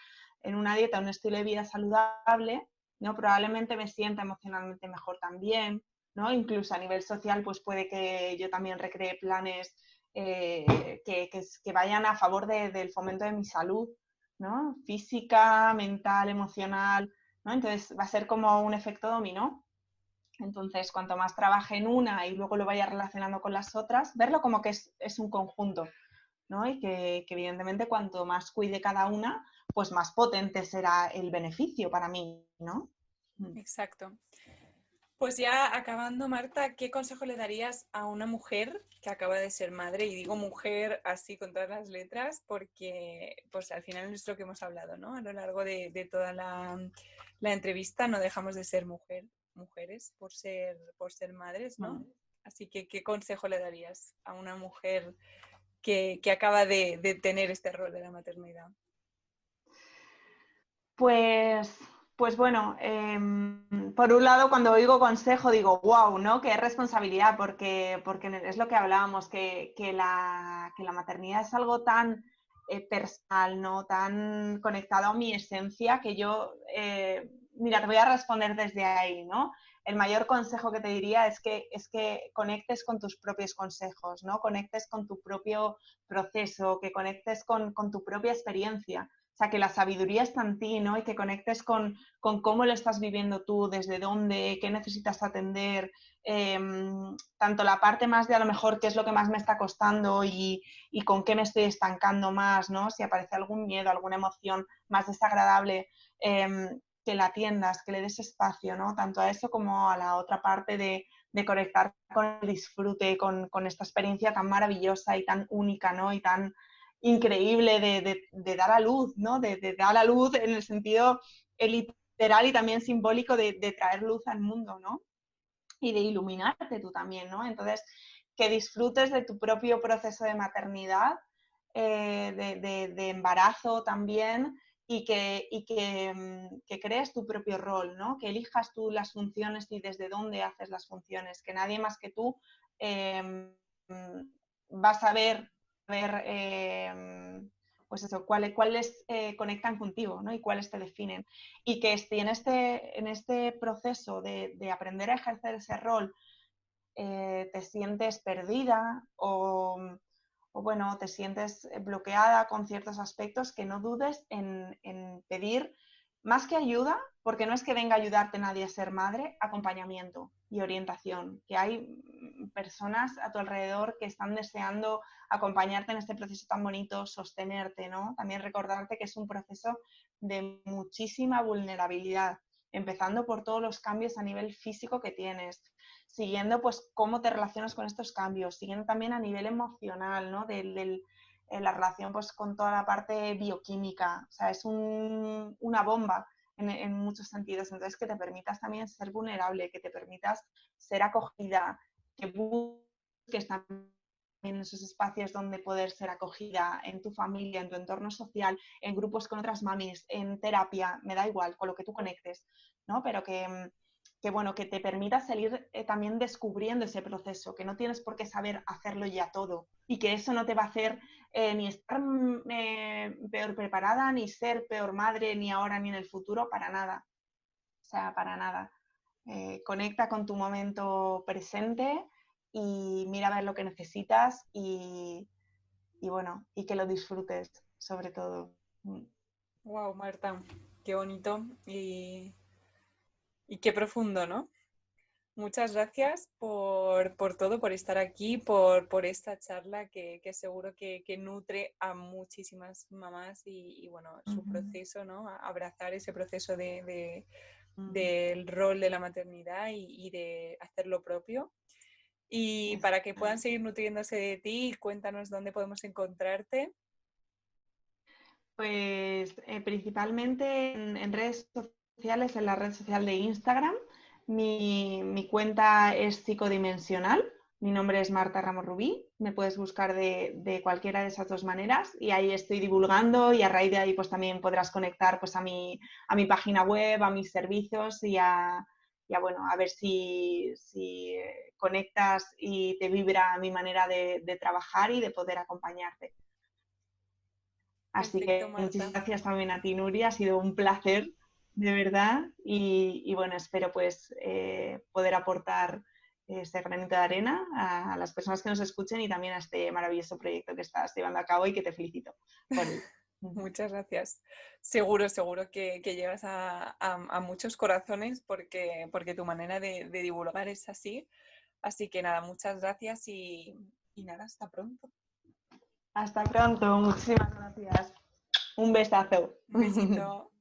dieta, un estilo de vida saludable, ¿no? Probablemente me sienta emocionalmente mejor también, ¿no? Incluso a nivel social, pues puede que yo también recree planes que vayan a favor del fomento de mi salud, ¿no? Física, mental, emocional, ¿no? Entonces va a ser como un efecto dominó. Entonces, cuanto más trabaje en una y luego lo vaya relacionando con las otras, verlo como que es un conjunto, ¿no? Y que evidentemente cuanto más cuide cada una, pues más potente será el beneficio para mí, ¿no? Exacto. Pues ya acabando, Marta, ¿qué consejo le darías a una mujer que acaba de ser madre? Y digo mujer así con todas las letras porque pues al final es lo que hemos hablado, ¿no? A lo largo de toda la entrevista no dejamos de ser mujeres por ser madres, ¿no? Así que, ¿qué consejo le darías a una mujer que acaba de tener este rol de la maternidad? Pues, pues bueno, por un lado cuando oigo consejo digo, wow, ¿no? Qué responsabilidad, porque es lo que hablábamos, que la maternidad es algo tan personal, ¿no? Tan conectado a mi esencia que yo, mira, te voy a responder desde ahí, ¿no? El mayor consejo que te diría es que conectes con tus propios consejos, ¿no? Conectes con tu propio proceso, que conectes con tu propia experiencia. O sea, que la sabiduría está en ti, ¿no? Y que conectes con cómo lo estás viviendo tú, desde dónde, qué necesitas atender, tanto la parte más de a lo mejor qué es lo que más me está costando y con qué me estoy estancando más, ¿no? Si aparece algún miedo, alguna emoción más desagradable, que la atiendas, que le des espacio, ¿no? Tanto a eso como a la otra parte de conectar con el disfrute, con esta experiencia tan maravillosa y tan única, ¿no? Y tan increíble de dar a luz, ¿no? De dar a luz en el sentido literal y también simbólico de traer luz al mundo, ¿no? Y de iluminarte tú también, ¿no? Entonces, que disfrutes de tu propio proceso de maternidad, de embarazo también, que crees tu propio rol, ¿no? Que elijas tú las funciones y desde dónde haces las funciones, que nadie más que tú va a saber pues eso, cuáles conectan contigo, ¿no? Y cuáles te definen. Y que en este proceso de aprender a ejercer ese rol te sientes perdida o, bueno, te sientes bloqueada con ciertos aspectos, que no dudes en pedir más que ayuda, porque no es que venga a ayudarte nadie a ser madre, acompañamiento y orientación, que hay personas a tu alrededor que están deseando acompañarte en este proceso tan bonito, sostenerte, ¿no? También recordarte que es un proceso de muchísima vulnerabilidad, empezando por todos los cambios a nivel físico que tienes, siguiendo pues cómo te relacionas con estos cambios, siguiendo también a nivel emocional, ¿no? La relación pues con toda la parte bioquímica, o sea, es una bomba en muchos sentidos, entonces que te permitas también ser vulnerable, que te permitas ser acogida, que busques también en esos espacios donde poder ser acogida, en tu familia, en tu entorno social, en grupos con otras mamis, en terapia, me da igual, con lo que tú conectes, ¿no? Pero que bueno, que te permita salir también descubriendo ese proceso, que no tienes por qué saber hacerlo ya todo y que eso no te va a hacer ni estar peor preparada, ni ser peor madre, ni ahora ni en el futuro, para nada. O sea, para nada. Conecta con tu momento presente y mira a ver lo que necesitas y bueno, y que lo disfrutes, sobre todo. Wow, Marta, qué bonito y qué profundo, ¿no? Muchas gracias por todo, por estar aquí, por esta charla que seguro que nutre a muchísimas mamás y, bueno, su proceso, ¿no? Abrazar ese proceso del rol de la maternidad y de hacer lo propio. Y para que puedan seguir nutriéndose de ti, cuéntanos dónde podemos encontrarte. Pues principalmente en redes sociales, en la red social de Instagram, Mi cuenta es psicodimensional. Mi nombre es Marta Ramos Rubí. Me puedes buscar de cualquiera de esas dos maneras y ahí estoy divulgando y a raíz de ahí pues también podrás conectar pues a mi página web, a mis servicios bueno, a ver si conectas y te vibra mi manera de trabajar y de poder acompañarte. Así Perfecto, que Marta. muchísimas gracias también a ti, Nuria. Ha sido un placer, de verdad. Y bueno, espero pues poder aportar este granito de arena a las personas que nos escuchen y también a este maravilloso proyecto que estás llevando a cabo y que te felicito por él. Muchas gracias. Seguro, seguro que llegas a muchos corazones porque tu manera de divulgar es así. Así que nada, muchas gracias y nada, hasta pronto. Hasta pronto, muchísimas gracias. Un besazo. Un besito.